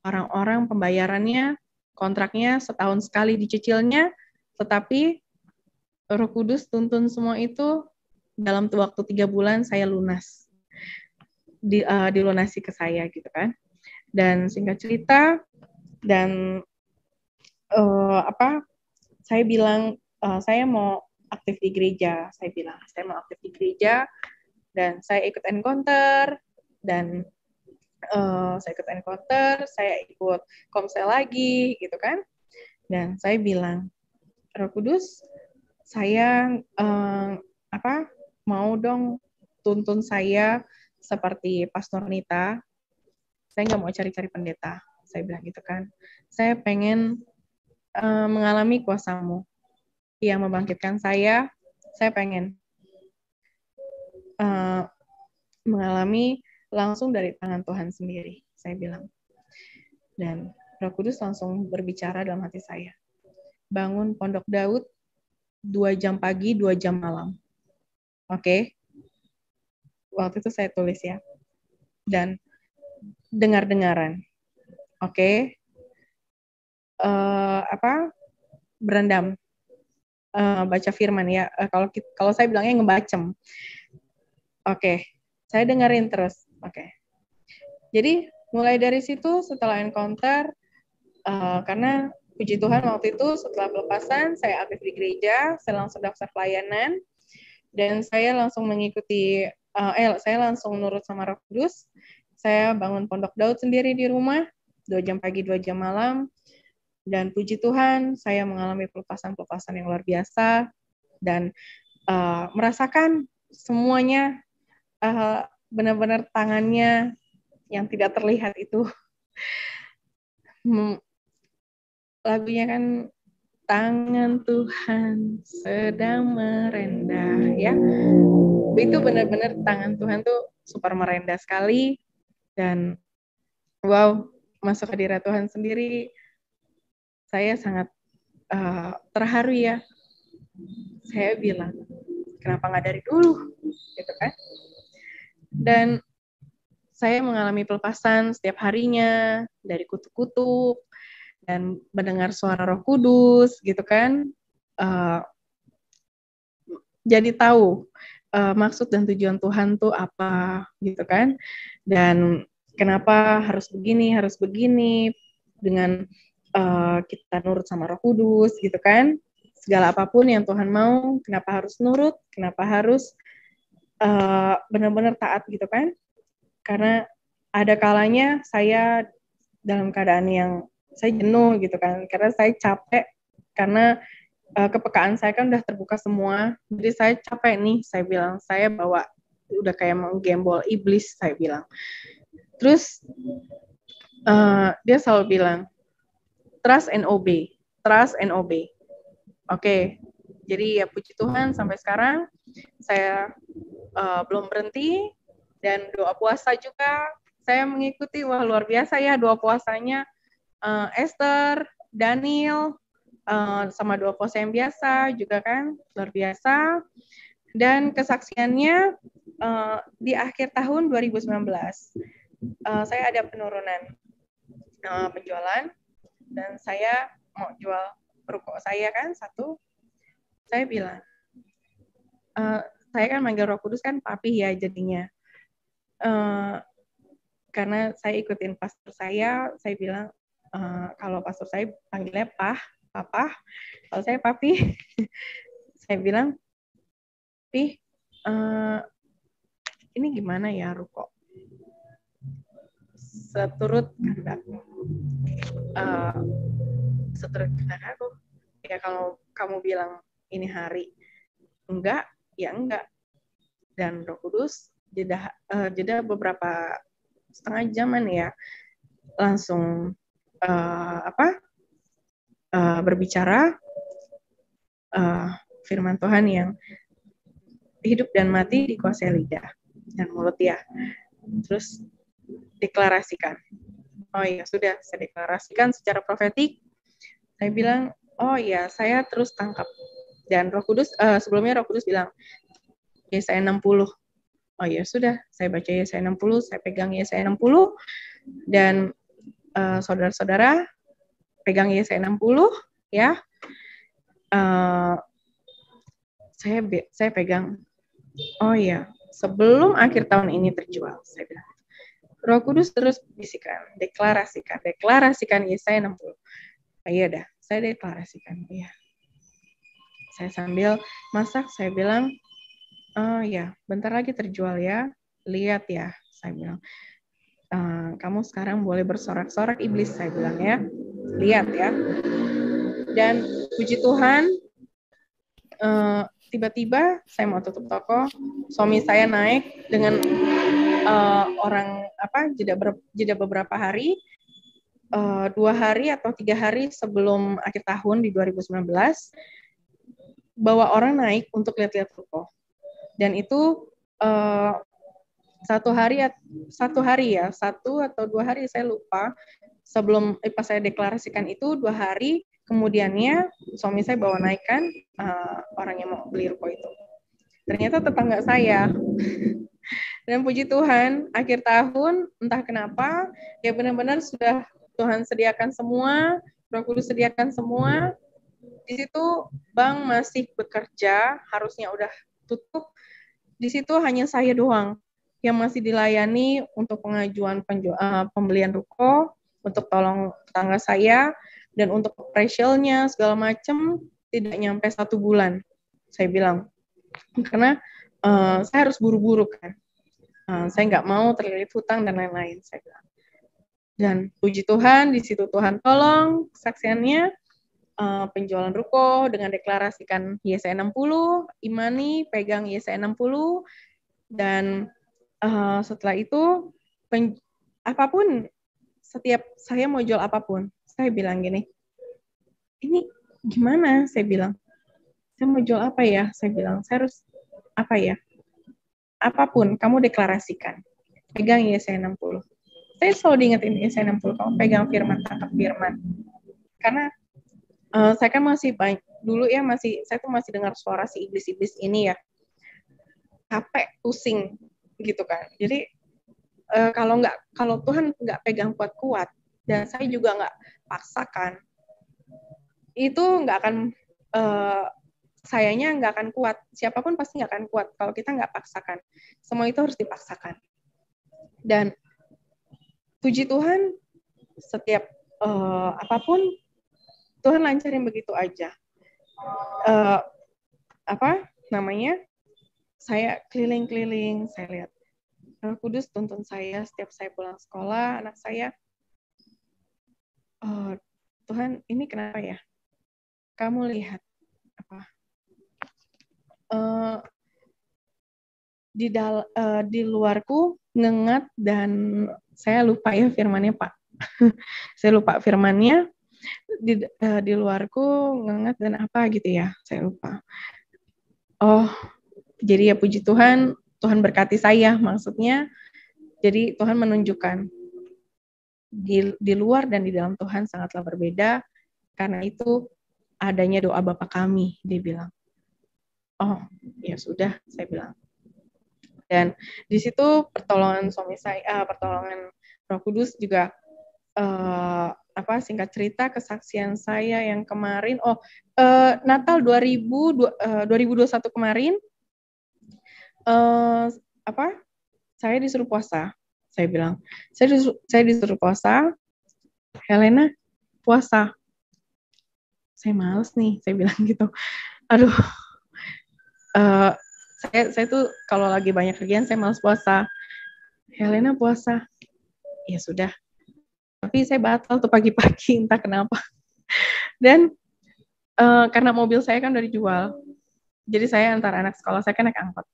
orang-orang pembayarannya, kontraknya setahun sekali dicicilnya, tetapi Roh Kudus tuntun semua itu dalam waktu 3 bulan saya lunas, dilunasi ke saya gitu kan. Dan singkat cerita, dan saya bilang saya mau aktif di gereja, saya bilang saya mau aktif di gereja, dan saya ikut encounter, dan saya ikut komsel lagi gitu kan. Dan saya bilang, Roh Kudus, saya mau dong tuntun saya seperti Pastor Nita. Saya nggak mau cari-cari pendeta, saya bilang gitu kan. Saya pengen mengalami kuasa-Mu yang membangkitkan saya pengen mengalami langsung dari tangan Tuhan sendiri, saya bilang. Dan Roh Kudus langsung berbicara dalam hati saya. Bangun Pondok Daud 2 jam pagi, 2 jam malam. Oke? Waktu itu saya tulis ya. Dan dengar-dengaran. Oke. Berendam. Baca firman ya. Kalau saya bilangnya ngebacem. Oke. Saya dengerin terus. Oke. Jadi mulai dari situ setelah encounter, karena puji Tuhan waktu itu setelah pelepasan saya aktif di gereja, saya langsung daftar pelayanan dan saya langsung mengikuti, saya langsung nurut sama Roh Kudus. Saya bangun pondok Daud sendiri di rumah, 2 jam pagi 2 jam malam, dan puji Tuhan saya mengalami pelepasan-pelepasan yang luar biasa dan merasakan semuanya, benar-benar tangannya yang tidak terlihat itu. Lagunya kan tangan Tuhan sedang merendah ya. Itu benar-benar tangan Tuhan tuh super merendah sekali dan wow, masuk hadirat Tuhan sendiri saya sangat terharu ya. Saya bilang, kenapa nggak dari dulu gitu kan? Dan saya mengalami pelepasan setiap harinya dari kutuk-kutuk dan mendengar suara Roh Kudus gitu kan, jadi tahu maksud dan tujuan Tuhan tuh apa gitu kan, dan kenapa harus begini dengan kita nurut sama Roh Kudus gitu kan, segala apapun yang Tuhan mau, kenapa harus nurut, kenapa harus benar-benar taat gitu kan, karena ada kalanya saya dalam keadaan yang saya jenuh gitu kan, karena saya capek, karena kepekaan saya kan udah terbuka semua, jadi saya capek nih, saya bilang, saya bawa, udah kayak menggembol iblis, saya bilang. Terus, dia selalu bilang, trust and obey. Oke, jadi ya puji Tuhan, sampai sekarang, saya belum berhenti, dan doa puasa juga, saya mengikuti, wah luar biasa ya doa puasanya, Esther, Daniel, sama doa puasa yang biasa juga kan, luar biasa. Dan kesaksiannya di akhir tahun 2019, saya ada penurunan penjualan, dan saya mau jual ruko saya kan, satu, saya bilang, saya kan manggil Roh Kudus kan papi ya jadinya, karena saya ikutin pastor saya bilang, kalau pastor saya panggilnya papa, kalau saya papi, saya bilang, Pi, ini gimana ya ruko? Seturut kehendak aku. Ya kalau kamu bilang ini hari enggak, ya enggak. Dan Roh Kudus jeda beberapa setengah jaman ya, langsung berbicara firman Tuhan yang hidup dan mati dikuasai lidah dan mulut ya. Terus deklarasikan. Oh iya, sudah saya deklarasikan secara profetik. Saya bilang, oh iya, saya terus tangkap. Dan Roh Kudus, sebelumnya Roh Kudus bilang, Yesaya 60. Oh iya, sudah, saya baca Yesaya 60, saya pegang Yesaya 60, dan saudara-saudara pegang Yesaya 60, ya. Saya pegang, oh iya, sebelum akhir tahun ini terjual, saya bilang. Roh Kudus terus bisikan, deklarasikan Yesaya 60. Iya dah, saya deklarasikan, iya. Saya sambil masak, saya bilang, oh ya, bentar lagi terjual ya, lihat ya, saya bilang. Kamu sekarang boleh bersorak-sorak iblis, saya bilang ya, lihat ya. Dan puji Tuhan, tiba-tiba saya mau tutup toko, suami saya naik dengan jeda beberapa hari, 2 hari atau 3 hari sebelum akhir tahun di 2019, bawa orang naik untuk lihat-lihat toko. Dan itu 1 atau 2 hari saya lupa, sebelum pas saya deklarasikan itu 2 hari kemudiannya suami saya bawa naik kan orang yang mau beli ruko itu. Ternyata tetangga saya. Dan puji Tuhan, akhir tahun entah kenapa ya benar-benar sudah Tuhan sediakan semua, Roh Kudus sediakan semua. Di situ bank masih bekerja, harusnya udah tutup. Di situ hanya saya doang yang masih dilayani untuk pengajuan pembelian ruko, untuk tolong tetangga saya, dan untuk appraisal-nya segala macam tidak nyampe 1 bulan. Saya bilang, karena saya harus buru-buru kan. Saya nggak mau terlilit hutang dan lain-lain. Saya bilang. Dan puji Tuhan, di situ Tuhan tolong kesaksiannya, penjualan ruko dengan deklarasikan YSE 60, Imani pegang YSE 60, dan setelah itu apapun, setiap saya mau jual apapun, saya bilang gini, ini gimana? Saya bilang, saya mau jual apa ya? Saya bilang, saya harus apa ya? Apapun, kamu deklarasikan. Pegang YSE 60. Saya selalu diingetin YSE 60, kamu pegang firman, tangkap firman. Karena saya kan masih banyak, dulu ya saya tuh masih dengar suara si iblis-iblis ini ya, capek, pusing gitu kan. Jadi kalau Tuhan nggak pegang kuat-kuat dan saya juga nggak paksakan, itu nggak akan sayanya nggak akan kuat. Siapapun pasti nggak akan kuat kalau kita nggak paksakan. Semua itu harus dipaksakan. Dan puji Tuhan, setiap apapun Tuhan lancarin begitu aja. Saya keliling-keliling, saya lihat Roh Kudus tuntun saya setiap saya pulang sekolah, anak saya, Tuhan, ini kenapa ya? Kamu lihat apa? Di luarku ngengat dan saya lupa ya firmannya Pak. Saya lupa firmannya. Di luarku ngengat dan apa gitu ya, saya lupa. Oh, jadi ya puji Tuhan, Tuhan berkati saya maksudnya. Jadi Tuhan menunjukkan di luar dan di dalam Tuhan sangatlah berbeda. Karena itu adanya doa Bapa kami, dia bilang. Oh, ya sudah, saya bilang. Dan di situ pertolongan suami saya, pertolongan Roh Kudus juga singkat cerita kesaksian saya yang kemarin Natal 2021 kemarin saya disuruh puasa. Saya bilang, saya disuruh puasa. Helena puasa. Saya males nih, saya bilang gitu. Aduh, saya tuh kalau lagi banyak kerjaan saya males puasa. Helena puasa. Ya sudah. Tapi saya batal tuh pagi-pagi, entah kenapa. Dan karena mobil saya kan udah dijual, jadi saya antar anak sekolah saya kan naik angkot.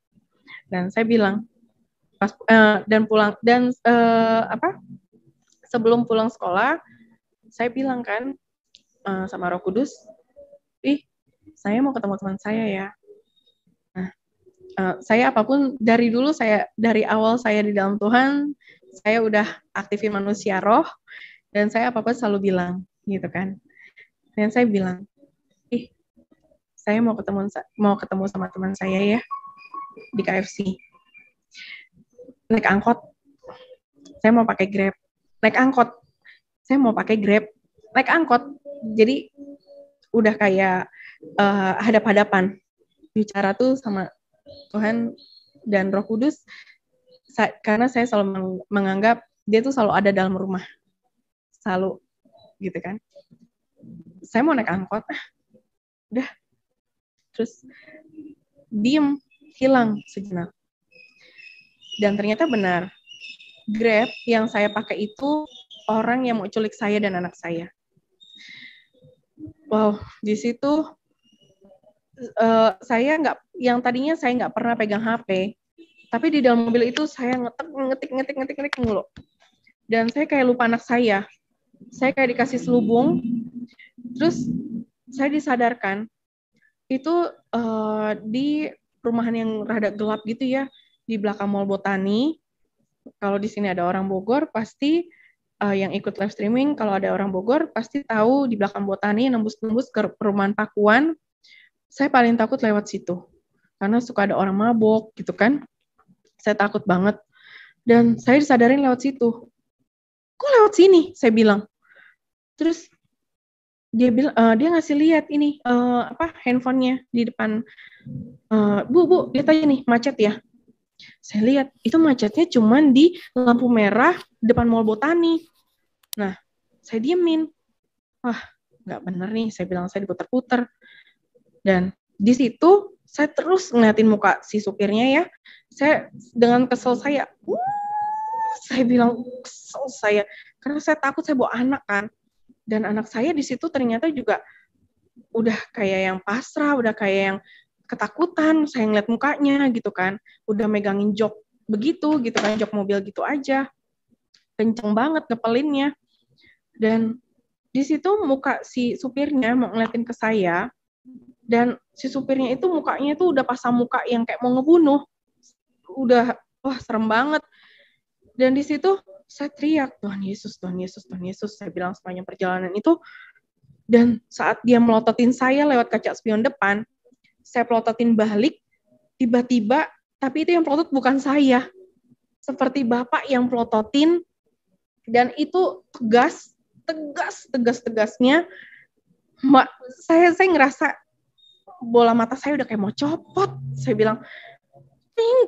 Dan saya bilang, sebelum pulang sekolah, saya bilang kan sama Roh Kudus, saya mau ketemu teman saya ya. Nah, saya apapun dari awal saya di dalam Tuhan, saya udah aktifin manusia roh, dan saya apa-apa selalu bilang, gitu kan. Dan saya bilang, saya mau ketemu sama teman saya ya di KFC. Naik angkot, saya mau pakai Grab. Naik angkot, saya mau pakai Grab. Naik angkot, jadi udah kayak hadap-hadapan bicara tuh sama Tuhan dan Roh Kudus, karena saya selalu menganggap dia tuh selalu ada dalam rumah, selalu gitu kan. Saya mau naik angkot, udah, terus diem, hilang sejenak. Dan ternyata benar, Grab yang saya pakai itu orang yang mau culik saya dan anak saya. Wow, di situ yang tadinya saya nggak pernah pegang HP, tapi di dalam mobil itu saya ngetik mulu. Dan saya kayak lupa anak saya kayak dikasih selubung, terus saya disadarkan, itu di perumahan yang rada gelap gitu ya, di belakang Mall Botani. Kalau di sini ada orang Bogor, pasti yang ikut live streaming, kalau ada orang Bogor, pasti tahu di belakang Botani, nembus-nembus ke perumahan Pakuan, saya paling takut lewat situ. Karena suka ada orang mabok, gitu kan. Saya takut banget. Dan saya disadarin lewat situ. Kok lewat sini? Saya bilang. Terus dia bilang, dia ngasih lihat ini handphonenya di depan. Bu, lihat aja nih, macet ya. Saya lihat, itu macetnya cuman di lampu merah depan Mall Botani. Nah, saya diemin. Wah, nggak bener nih, saya bilang, saya diputar-putar. Dan di situ saya terus ngeliatin muka si supirnya ya. Saya dengan kesel saya bilang kesel saya karena saya takut, saya bawa anak kan. Dan anak saya di situ ternyata juga udah kayak yang pasrah, udah kayak yang ketakutan. Saya ngeliat mukanya gitu kan, udah megangin jok begitu gitu kan, jok mobil gitu aja. Kenceng banget ngepelinnya. Dan di situ muka si supirnya mau ngeliatin ke saya, dan si supirnya itu mukanya itu udah pasang muka yang kayak mau ngebunuh. Udah, wah serem banget. Dan di situ saya teriak, Tuhan Yesus, Tuhan Yesus, Tuhan Yesus. Saya bilang sepanjang perjalanan itu. Dan saat dia melototin saya lewat kaca spion depan, saya pelototin balik, tiba-tiba, tapi itu yang pelotot bukan saya. Seperti Bapak yang pelototin, dan itu tegasnya. Saya ngerasa bola mata saya udah kayak mau copot. Saya bilang,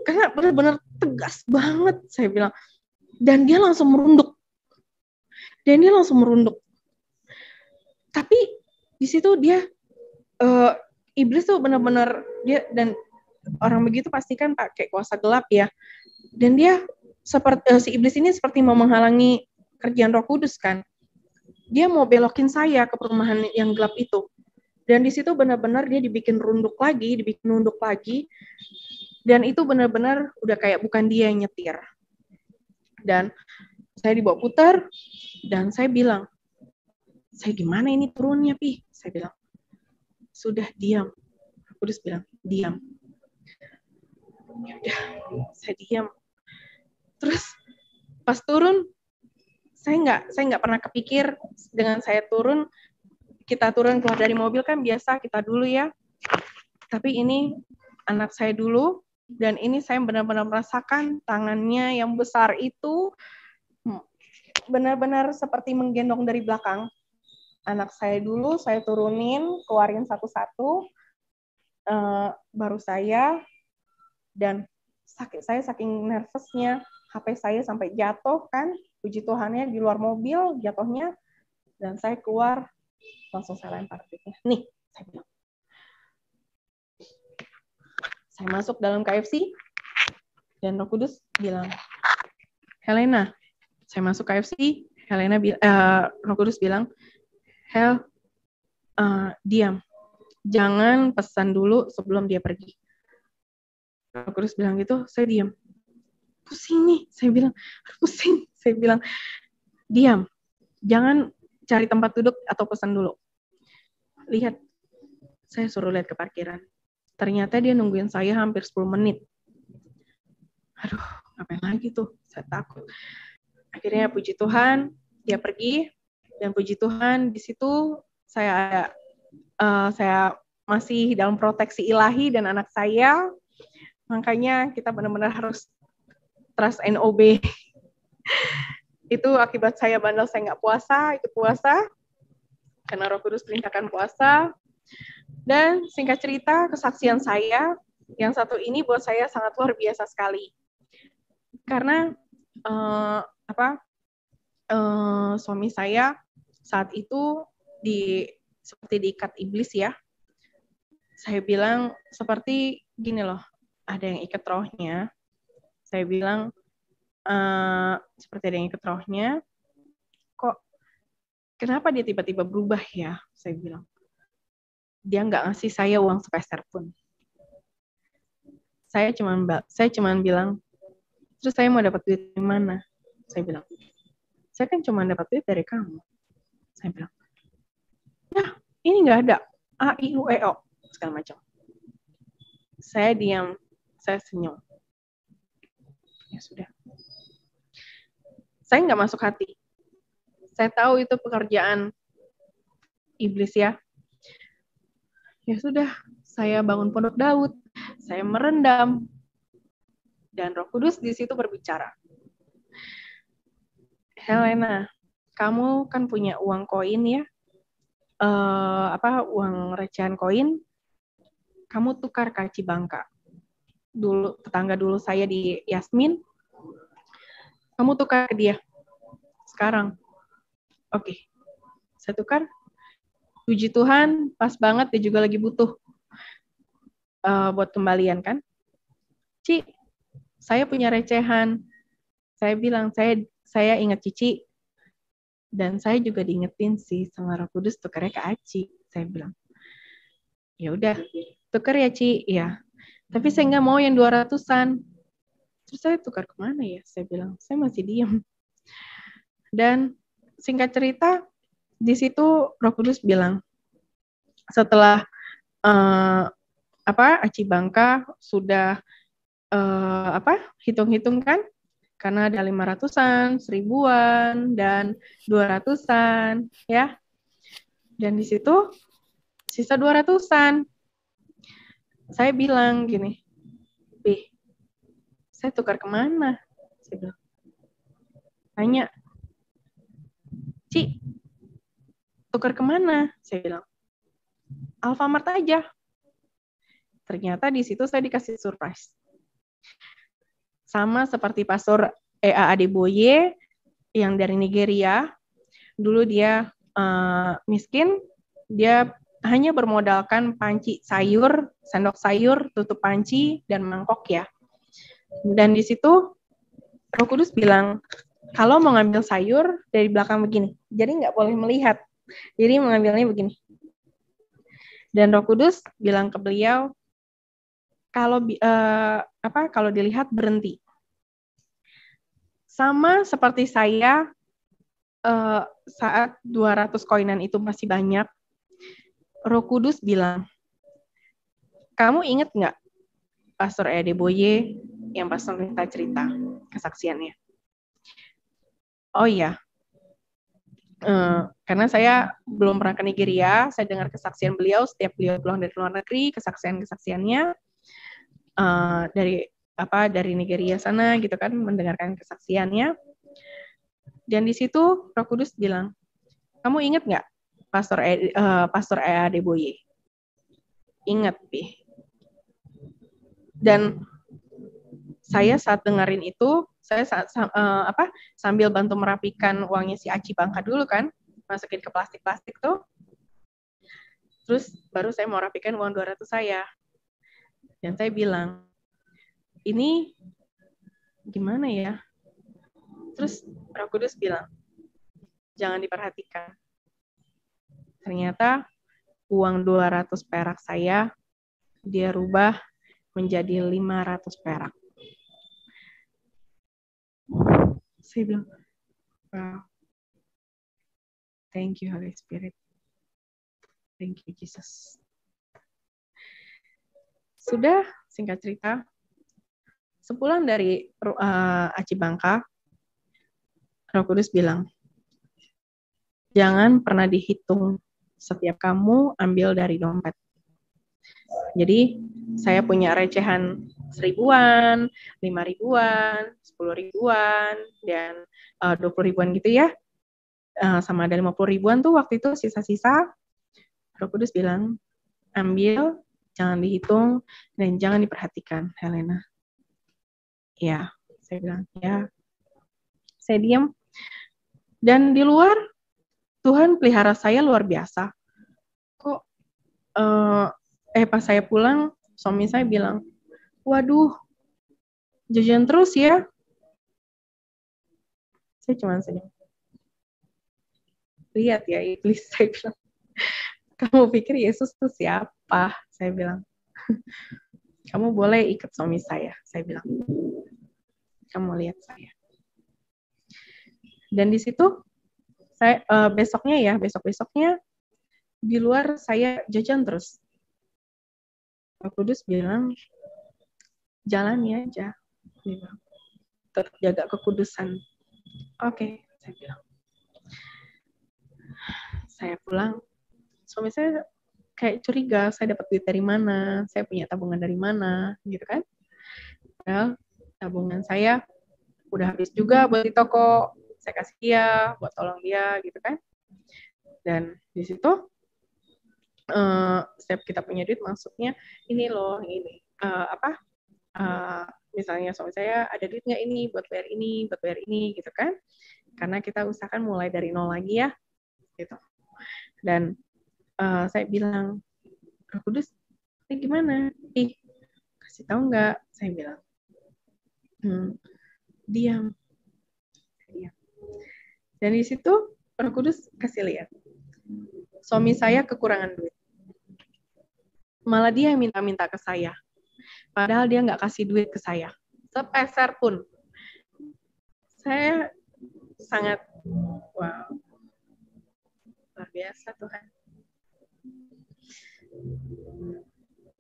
karena benar-benar tegas banget. Saya bilang, dan dia langsung merunduk. Tapi di situ dia, iblis tuh benar-benar, dia, dan orang begitu pasti kan pakai kuasa gelap ya. Dan dia si iblis ini seperti mau menghalangi kerjaan Roh Kudus kan. Dia mau belokin saya ke perumahan yang gelap itu. Dan di situ benar-benar dia dibikin nunduk lagi. Dan itu benar-benar udah kayak bukan dia yang nyetir. Dan saya dibawa putar, dan saya bilang, saya gimana ini turunnya, Pi? Saya bilang, sudah diam. Aku Kudus bilang, diam. Ya udah, saya diam. Terus pas turun, saya nggak pernah kepikir dengan saya turun, kita turun keluar dari mobil kan biasa kita dulu ya. Tapi ini anak saya dulu, dan ini saya benar-benar merasakan tangannya yang besar itu benar-benar seperti menggendong dari belakang. Anak saya dulu, saya turunin, keluarin satu-satu, baru saya, dan saya saking nervousnya, HP saya sampai jatuh kan, puji Tuhannya di luar mobil jatuhnya, dan saya keluar, langsung saya lempar duitnya. Nih, saya bilang. Saya masuk dalam KFC, dan Roh Kudus bilang, Helena, saya masuk KFC, Roh Kudus bilang, Hel, diam. Jangan pesan dulu sebelum dia pergi. Roh Kudus bilang gitu, saya diam. Pusing nih, saya bilang, pusing. Saya bilang, diam. Jangan cari tempat duduk atau pesan dulu. Lihat, saya suruh lihat ke parkiran. Ternyata dia nungguin saya hampir 10 menit. Aduh, ngapain lagi tuh? Saya takut. Akhirnya puji Tuhan, dia pergi. Dan puji Tuhan, di situ saya masih dalam proteksi ilahi dan anak saya. Makanya kita benar-benar harus trust and obey. Itu akibat saya bandel, saya nggak puasa, ikut puasa. Karena Roh Kudus perintahkan puasa. Dan singkat cerita, kesaksian saya, yang satu ini buat saya sangat luar biasa sekali. Karena suami saya saat itu seperti diikat iblis ya. Saya bilang seperti gini loh, ada yang ikat rohnya. Saya bilang seperti ada yang ikat rohnya. Kok kenapa dia tiba-tiba berubah ya? Saya bilang. Dia nggak ngasih saya uang sepeser pun. Saya cuman bilang, terus saya mau dapat duit dari mana? Saya bilang, saya kan cuma dapat duit dari kamu. Saya bilang, nah ini nggak ada A, I, U, E, O segala macam. Saya diam, saya senyum. Ya sudah. Saya nggak masuk hati. Saya tahu itu pekerjaan iblis ya. Ya sudah, saya bangun pondok Daud, saya merendam. Dan Roh Kudus di situ berbicara. Helena, kamu kan punya uang koin ya, uang recehan koin, kamu tukar ke Aci Bangka. Dulu tetangga dulu saya di Yasmin, kamu tukar ke dia. Sekarang, oke, saya tukar. Puji Tuhan, pas banget dia juga lagi butuh buat kembalian kan. Ci, saya punya recehan. Saya bilang, saya ingat Cici, dan saya juga diingetin sih sama Roh Kudus tukarnya ke Aci. Saya bilang, ya udah, tukar ya Ci, ya. Tapi saya nggak mau yang 200-an. Terus saya tukar kemana ya? Saya bilang, saya masih diem. Dan singkat cerita, di situ Roh Kudus bilang, setelah Aci Bangka sudah hitung-hitung kan, karena ada 500-an, 1000-an, dan 200-an, ya. Dan di situ sisa 200-an. Saya bilang gini, saya tukar kemana? Saya bilang, tanya, Ci, tukar kemana? Saya bilang, Alfamart aja. Ternyata di situ saya dikasih surprise. Sama seperti Pastor E.A. Adeboye yang dari Nigeria. Dulu dia miskin, dia hanya bermodalkan panci sayur, sendok sayur, tutup panci, dan mangkok ya. Dan di situ Roh Kudus bilang, kalau mau ngambil sayur dari belakang begini, jadi nggak boleh melihat. Jadi mengambilnya begini. Dan Roh Kudus bilang ke beliau, kalau dilihat berhenti. Sama seperti saya saat 200 koinan itu masih banyak, Roh Kudus bilang, kamu ingat nggak Pastor Adeboye yang Pastor minta cerita kesaksiannya? Oh iya, karena saya belum pernah ke Nigeria, saya dengar kesaksian beliau setiap beliau pulang dari luar negeri, kesaksiannya dari Nigeria sana gitu kan, mendengarkan kesaksiannya. Dan di situ Roh Kudus bilang, kamu ingat nggak Pastor Adeboye? Ingat, Pi. Dan saya saat dengerin itu, saya sambil bantu merapikan uangnya si Aci Bangka dulu kan, masukin ke plastik-plastik tuh. Terus baru saya mau rapikan uang 200 saya. Dan saya bilang, ini gimana ya? Terus Roh Kudus bilang, jangan diperhatikan. Ternyata uang 200 perak saya, dia rubah menjadi 500 perak. Saya bilang, wow, thank you Holy Spirit. Thank you Jesus. Sudah, singkat cerita, sepulang dari Aci Bangka, Roh Kudus bilang, jangan pernah dihitung setiap kamu ambil dari dompet. Jadi, saya punya recehan 1000-an, 5.000-an, 10.000-an, dan 20.000-an gitu ya. Sama ada 50.000-an tuh waktu itu sisa-sisa. Roh Kudus bilang, ambil, jangan dihitung, dan jangan diperhatikan, Helena. Ya, saya bilang, ya. Saya diam. Dan di luar, Tuhan pelihara saya luar biasa. Kok, pas saya pulang, suami saya bilang, waduh, jajan terus ya. Saya cuma senyum. Lihat ya, iblis, saya bilang. Kamu pikir Yesus itu siapa? Saya bilang. Kamu boleh ikut suami saya bilang. Kamu lihat saya. Dan di situ, saya besok-besoknya, di luar saya jajan terus. Roh Kudus bilang, jalani aja. Tetap jaga kekudusan. Oke, saya bilang. Saya pulang, suami saya kayak curiga, saya dapat duit dari mana, saya punya tabungan dari mana, gitu kan. Well, tabungan saya udah habis juga buat di toko, saya kasih dia buat tolong dia gitu kan. Dan di situ setiap kita punya duit maksudnya ini loh, ini misalnya suami saya ada duit nggak ini buat bayar ini gitu kan, karena kita usahakan mulai dari nol lagi ya gitu. Dan saya bilang, Roh Kudus ini gimana? Kasih tahu nggak? Saya bilang, diam. Dan di situ Roh Kudus kasih lihat, suami saya kekurangan duit, malah dia yang minta-minta ke saya. Padahal dia nggak kasih duit ke saya, sepeser pun. Saya sangat, wow, luar biasa Tuhan.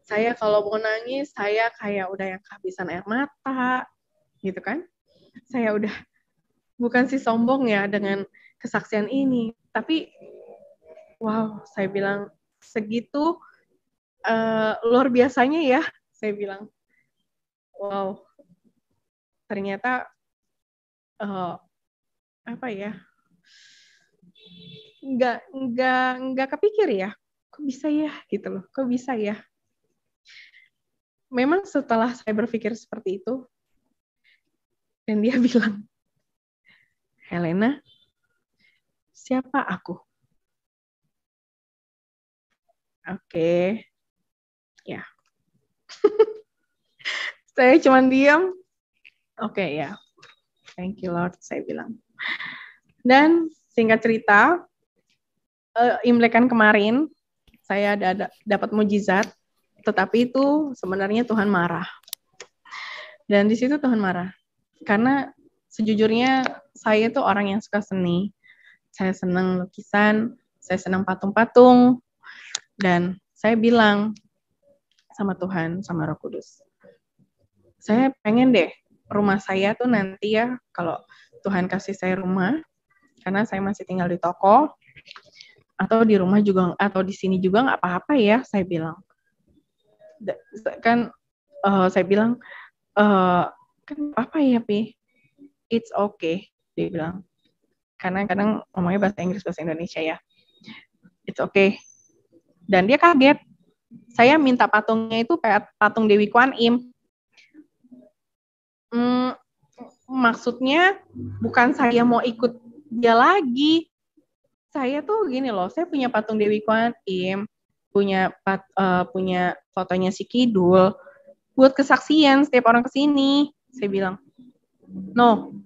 Saya kalau mau nangis, saya kayak udah yang kehabisan air mata, gitu kan. Saya udah, bukan sih sombong ya dengan kesaksian ini, tapi wow, saya bilang segitu luar biasanya ya, saya bilang. Wow, ternyata apa ya, nggak kepikir ya, kok bisa ya gitu loh, kok bisa ya. Memang setelah saya berpikir seperti itu, dan dia bilang, Helena, siapa aku? Oke, ya. Saya cuma diam. Oke, ya. Thank you Lord, saya bilang. Dan singkat cerita, Imlekan kemarin, saya dapat mujizat, tetapi itu sebenarnya Tuhan marah. Dan di situ Tuhan marah. Karena sejujurnya saya tuh orang yang suka seni. Saya senang lukisan, saya senang patung-patung, dan saya bilang sama Tuhan, sama Roh Kudus, saya pengen deh rumah saya tuh nanti ya, kalau Tuhan kasih saya rumah, karena saya masih tinggal di toko, atau di rumah juga, atau di sini juga nggak apa-apa ya, saya bilang. Kan saya bilang, kan apa ya, Pi? It's okay, dia bilang. Karena kadang ngomongnya bahasa Inggris, bahasa Indonesia ya. It's okay. Dan dia kaget. Saya minta patungnya itu patung Dewi Kwan Im. Maksudnya bukan saya mau ikut dia lagi. Saya tuh gini loh, saya punya patung Dewi Kwan Im, punya fotonya si Kidul, buat kesaksian setiap orang kesini. Saya bilang, no,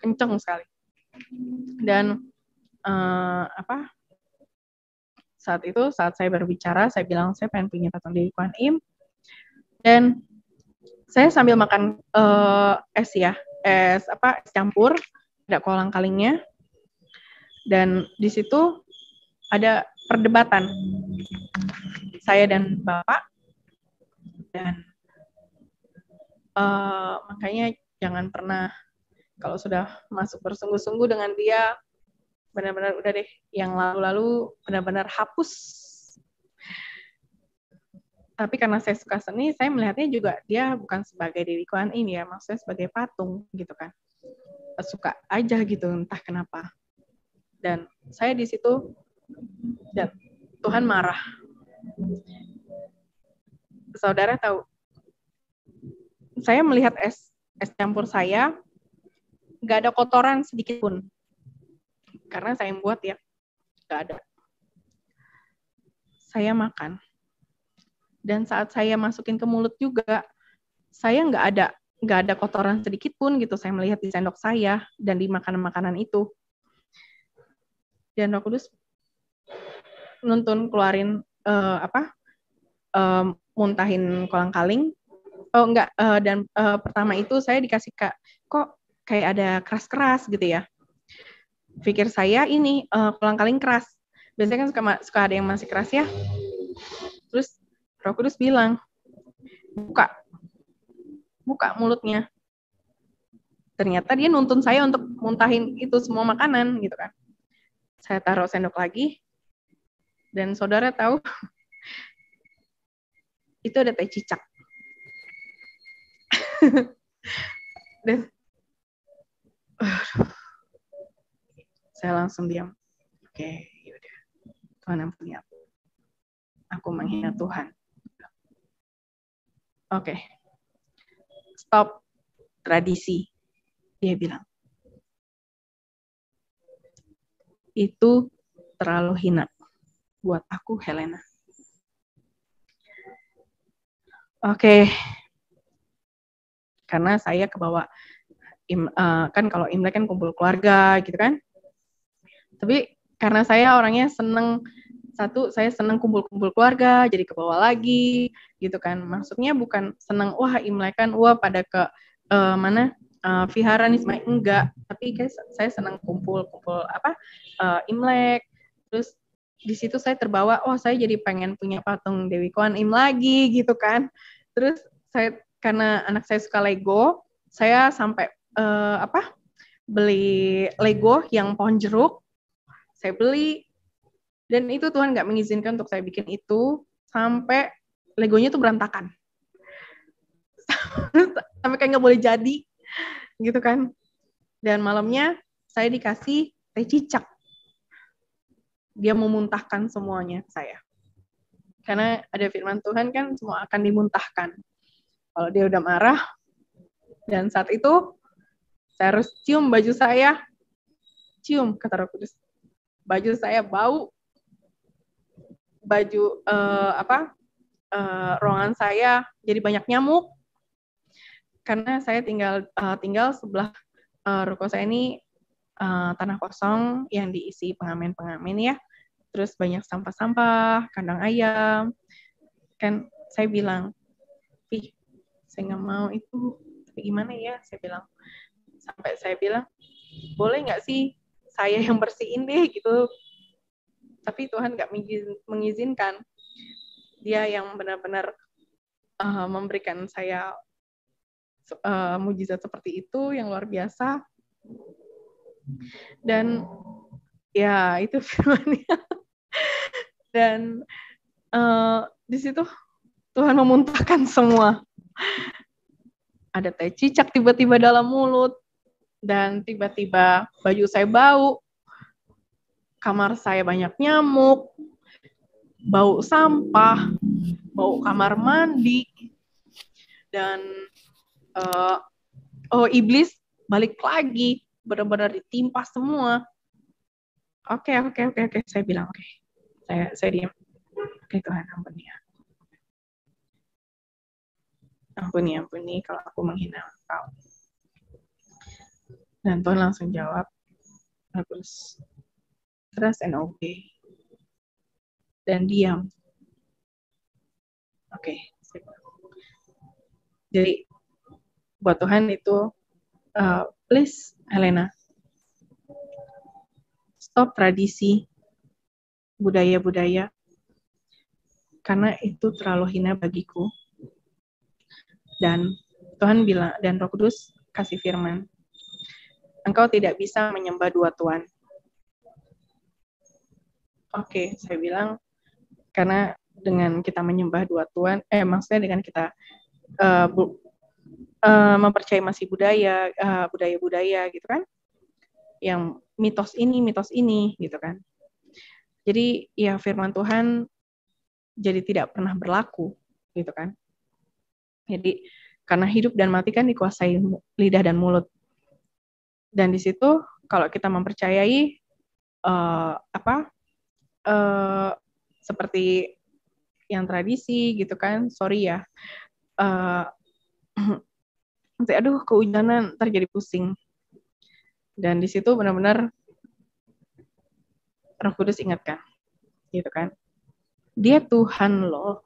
kenceng sekali. Dan saat saya berbicara, saya bilang saya pengen punya patung Dewi Kwan Im, dan saya sambil makan es campur, ada kolang-kalingnya, dan di situ ada perdebatan saya dan Bapak, dan makanya jangan pernah kalau sudah masuk bersungguh-sungguh dengan dia, benar-benar udah deh, yang lalu-lalu benar-benar hapus. Tapi karena saya suka seni, saya melihatnya juga dia bukan sebagai Dewi Kwan Im ya, maksudnya sebagai patung gitu kan. Suka aja gitu, entah kenapa. Dan saya di situ, dan Tuhan marah. Saudara tahu, saya melihat es campur saya, nggak ada kotoran sedikit pun. Karena saya yang buat ya, nggak ada. Saya makan. Dan saat saya masukin ke mulut juga, saya nggak ada kotoran sedikit pun gitu. Saya melihat di sendok saya dan di makanan-makanan itu. Dan Roh Kudus nuntun keluarin muntahin kolang-kaling. Pertama itu saya dikasih kok kayak ada keras-keras gitu ya. Pikir saya ini kolang-kaling keras. Biasanya kan suka ada yang masih keras ya. Terus Roh Kudus bilang, buka mulutnya. Ternyata dia nuntun saya untuk muntahin itu semua makanan gitu kan. Saya taruh sendok lagi, dan saudara tahu, itu ada teh cicak. Dan saya langsung diam. Oke, yaudah. Tuhan ampuni aku. Aku menghina Tuhan. Oke. Stop tradisi. Dia bilang. Itu terlalu hina buat aku, Helena. Oke. Karena saya kebawa kan kalau Imlek kan kumpul keluarga gitu kan. Tapi karena saya orangnya seneng, saya seneng kumpul-kumpul keluarga, jadi kebawa lagi gitu kan. Maksudnya bukan seneng wah Imlek kan, wah pada ke mana vihara nih, enggak. Tapi kayak saya seneng kumpul-kumpul Imlek. Terus di situ saya terbawa, saya jadi pengen punya patung Dewi Kuan Im lagi gitu kan. Terus saya karena anak saya suka Lego, saya sampai beli Lego yang pohon jeruk, saya beli, dan itu Tuhan nggak mengizinkan untuk saya bikin itu, sampai Legonya tuh berantakan. Sampai kayak nggak boleh jadi, gitu kan. Dan malamnya saya dikasih teh cicak. Dia memuntahkan semuanya saya. Karena ada firman Tuhan kan, semua akan dimuntahkan. Kalau dia udah marah, dan saat itu saya harus cium baju saya, cium kata Roh Kudus. Baju saya bau, baju ruangan saya jadi banyak nyamuk, karena saya tinggal sebelah ruko saya ini tanah kosong yang diisi pengamen-pengamen ya, terus banyak sampah-sampah, kandang ayam. Kan saya bilang, saya nggak mau itu, tapi gimana ya, saya bilang. Sampai saya bilang, boleh nggak sih saya yang bersihin deh gitu. Tapi Tuhan nggak mengizinkan. Dia yang benar-benar memberikan saya mujizat seperti itu yang luar biasa. Dan ya itu firman-Nya. Dan di situ Tuhan memuntahkan semua. Ada teh cicak tiba-tiba dalam mulut, dan tiba-tiba baju saya bau, kamar saya banyak nyamuk, bau sampah, bau kamar mandi, dan iblis balik lagi, benar-benar ditimpa semua. Oke, saya bilang oke. Saya diam. Oke, Tuhan ampuni ya. Ampuni kalau aku menghina Engkau. Dan Tuhan langsung jawab, terus trust and obey. Dan diam. Oke. Jadi buat Tuhan itu, please Helena, stop tradisi, budaya-budaya, karena itu terlalu hina bagiku. Dan Tuhan bilang, dan Roh Kudus kasih firman, engkau tidak bisa menyembah dua Tuhan. Oke, saya bilang, karena dengan kita menyembah dua Tuhan, maksudnya dengan kita mempercayai masih budaya-budaya gitu kan, yang mitos ini gitu kan. Jadi ya firman Tuhan jadi tidak pernah berlaku gitu kan. Jadi karena hidup dan mati kan dikuasai lidah dan mulut. Dan di situ kalau kita mempercayai seperti yang tradisi gitu kan, sorry ya, aduh kehujanan terjadi pusing. Dan di situ benar-benar Roh Kudus ingatkan, gitu kan, dia Tuhan loh.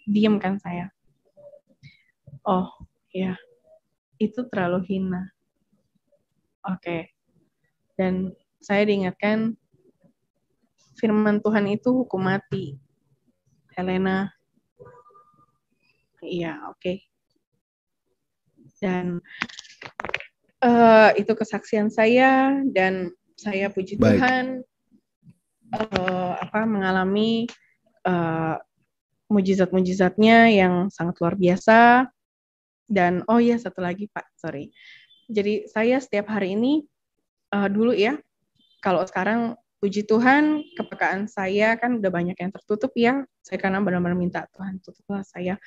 Diam kan saya. Oh ya, itu terlalu hina. Oke. Dan saya diingatkan firman Tuhan itu hukum mati. Helena. Iya, oke. Dan itu kesaksian saya, dan saya puji Tuhan mengalami mujizat-mujizatnya yang sangat luar biasa. Dan oh ya, satu lagi Pak, sorry. Jadi saya setiap hari ini dulu ya, kalau sekarang puji Tuhan, kepekaan saya kan udah banyak yang tertutup ya. Saya karena benar-benar minta Tuhan tutuplah saya.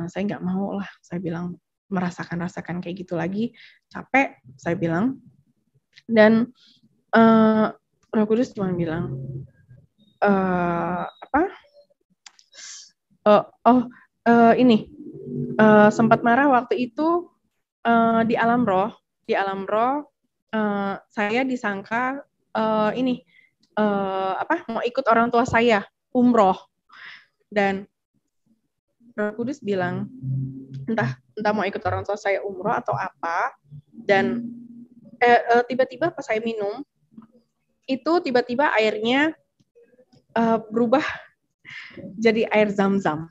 Saya nggak mau lah, saya bilang merasakan kayak gitu lagi, capek, saya bilang. Dan Roh Kudus cuma bilang, ini sempat marah waktu itu di alam roh, saya disangka mau ikut orang tua saya umroh, dan Roh Kudus bilang entah mau ikut orang tua saya umroh atau apa, dan tiba-tiba pas saya minum itu tiba-tiba airnya berubah jadi air zam-zam.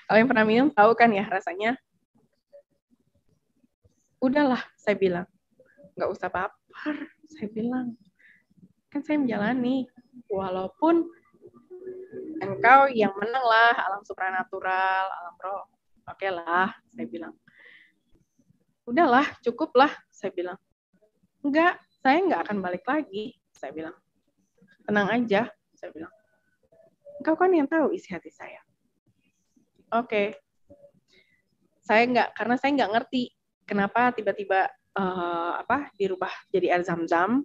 Kalau yang pernah minum tahu kan ya rasanya. Udahlah, saya bilang, nggak usah baper, saya bilang. Kan saya menjalani, walaupun engkau yang menang lah, alam supranatural, alam roh. Oke lah, saya bilang. Udahlah, cukup lah, saya bilang. Enggak, saya nggak akan balik lagi, saya bilang. Tenang aja, saya bilang. Engkau kan yang tahu isi hati saya. Oke. Karena saya nggak ngerti kenapa tiba-tiba dirubah jadi air zam-zam.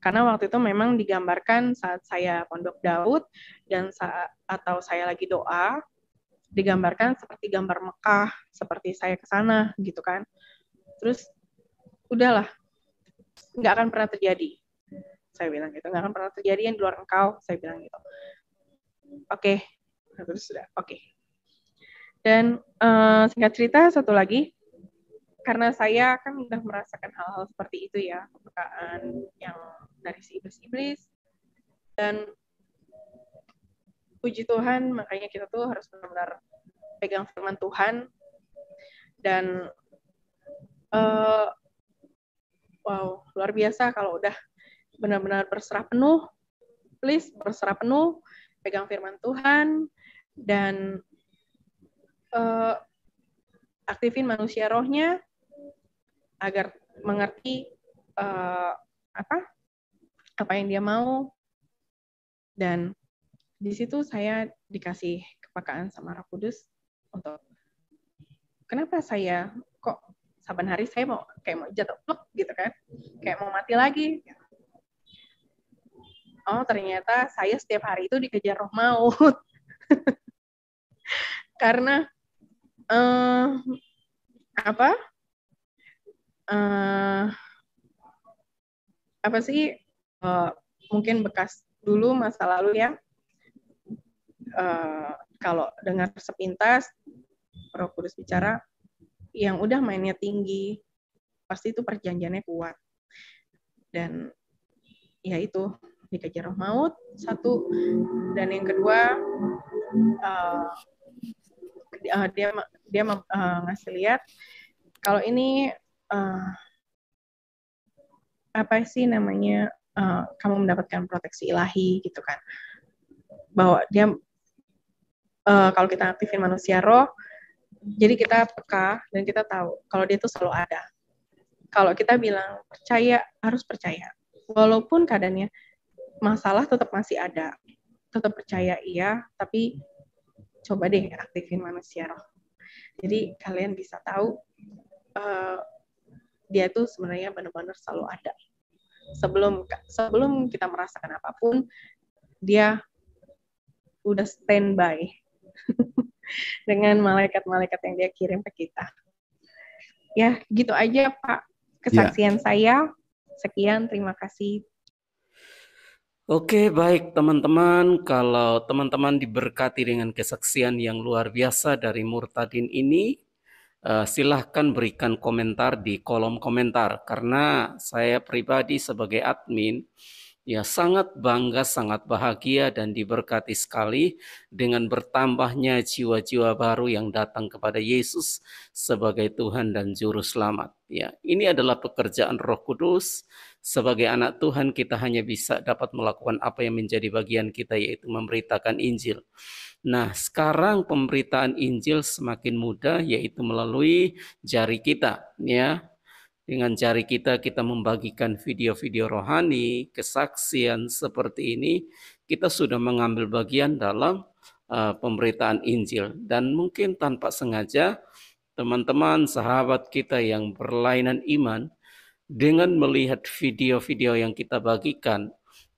Karena waktu itu memang digambarkan saat saya pondok Daud dan atau saya lagi doa, digambarkan seperti gambar Mekah, seperti saya ke sana gitu kan. Terus udahlah, nggak akan pernah terjadi. Saya bilang gitu, nggak akan pernah terjadi yang di luar engkau, saya bilang gitu. Oke. Terus sudah, oke. Dan singkat cerita satu lagi, karena saya kan udah merasakan hal-hal seperti itu ya, kepekaan yang dari si iblis-iblis, dan puji Tuhan, makanya kita tuh harus benar-benar pegang firman Tuhan, dan wow, luar biasa kalau udah benar-benar berserah penuh, please berserah penuh, pegang firman Tuhan, dan aktifin manusia rohnya, agar mengerti apa yang dia mau. Dan di situ saya dikasih kepekaan sama Roh Kudus untuk kenapa saya kok saban hari saya mau jatuh plek gitu kan, kayak mau mati lagi. Oh ternyata saya setiap hari itu dikejar roh maut. Karena mungkin bekas dulu masa lalu ya, kalau dengar sepintas Roh Kudus bicara yang udah mainnya tinggi pasti itu perjanjiannya kuat, dan ya itu dikejar roh maut satu, dan yang kedua dia ngasih lihat kalau ini kamu mendapatkan proteksi ilahi gitu kan, bahwa dia kalau kita aktifin manusia roh, jadi kita peka dan kita tahu kalau dia itu selalu ada. Kalau kita bilang percaya, harus percaya, walaupun keadaannya masalah tetap masih ada, tetap percaya iya, tapi coba deh aktifin manusia roh. Jadi kalian bisa tahu dia tuh sebenarnya benar-benar selalu ada. Sebelum kita merasakan apapun, dia udah standby dengan malaikat-malaikat yang dia kirim ke kita. Ya, gitu aja Pak kesaksian saya. Sekian, terima kasih. Oke, baik teman-teman. Kalau teman-teman diberkati dengan kesaksian yang luar biasa dari Murtadin ini, silahkan berikan komentar di kolom komentar. Karena saya pribadi sebagai admin, ya sangat bangga, sangat bahagia dan diberkati sekali dengan bertambahnya jiwa-jiwa baru yang datang kepada Yesus sebagai Tuhan dan Juru Selamat. Ya, ini adalah pekerjaan Roh Kudus. Sebagai anak Tuhan kita hanya bisa dapat melakukan apa yang menjadi bagian kita, yaitu memberitakan Injil. Nah, sekarang pemberitaan Injil semakin mudah, yaitu melalui jari kita, ya. Dengan jari kita membagikan video-video rohani, kesaksian seperti ini, kita sudah mengambil bagian dalam pemberitaan Injil. Dan mungkin tanpa sengaja, teman-teman, sahabat kita yang berlainan iman, dengan melihat video-video yang kita bagikan,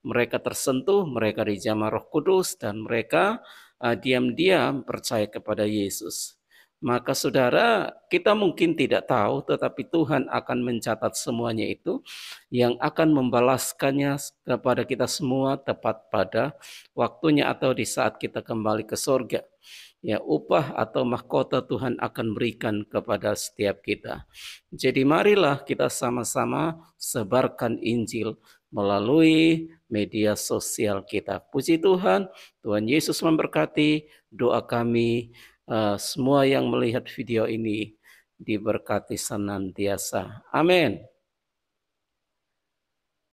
mereka tersentuh, mereka dijamah Roh Kudus, dan mereka diam-diam percaya kepada Yesus. Maka saudara, kita mungkin tidak tahu, tetapi Tuhan akan mencatat semuanya itu, yang akan membalaskannya kepada kita semua tepat pada waktunya atau di saat kita kembali ke surga. Ya, upah atau mahkota Tuhan akan berikan kepada setiap kita. Jadi marilah kita sama-sama sebarkan Injil melalui media sosial kita. Puji Tuhan, Tuhan Yesus memberkati. Doa kami semua yang melihat video ini diberkati senantiasa. Amin.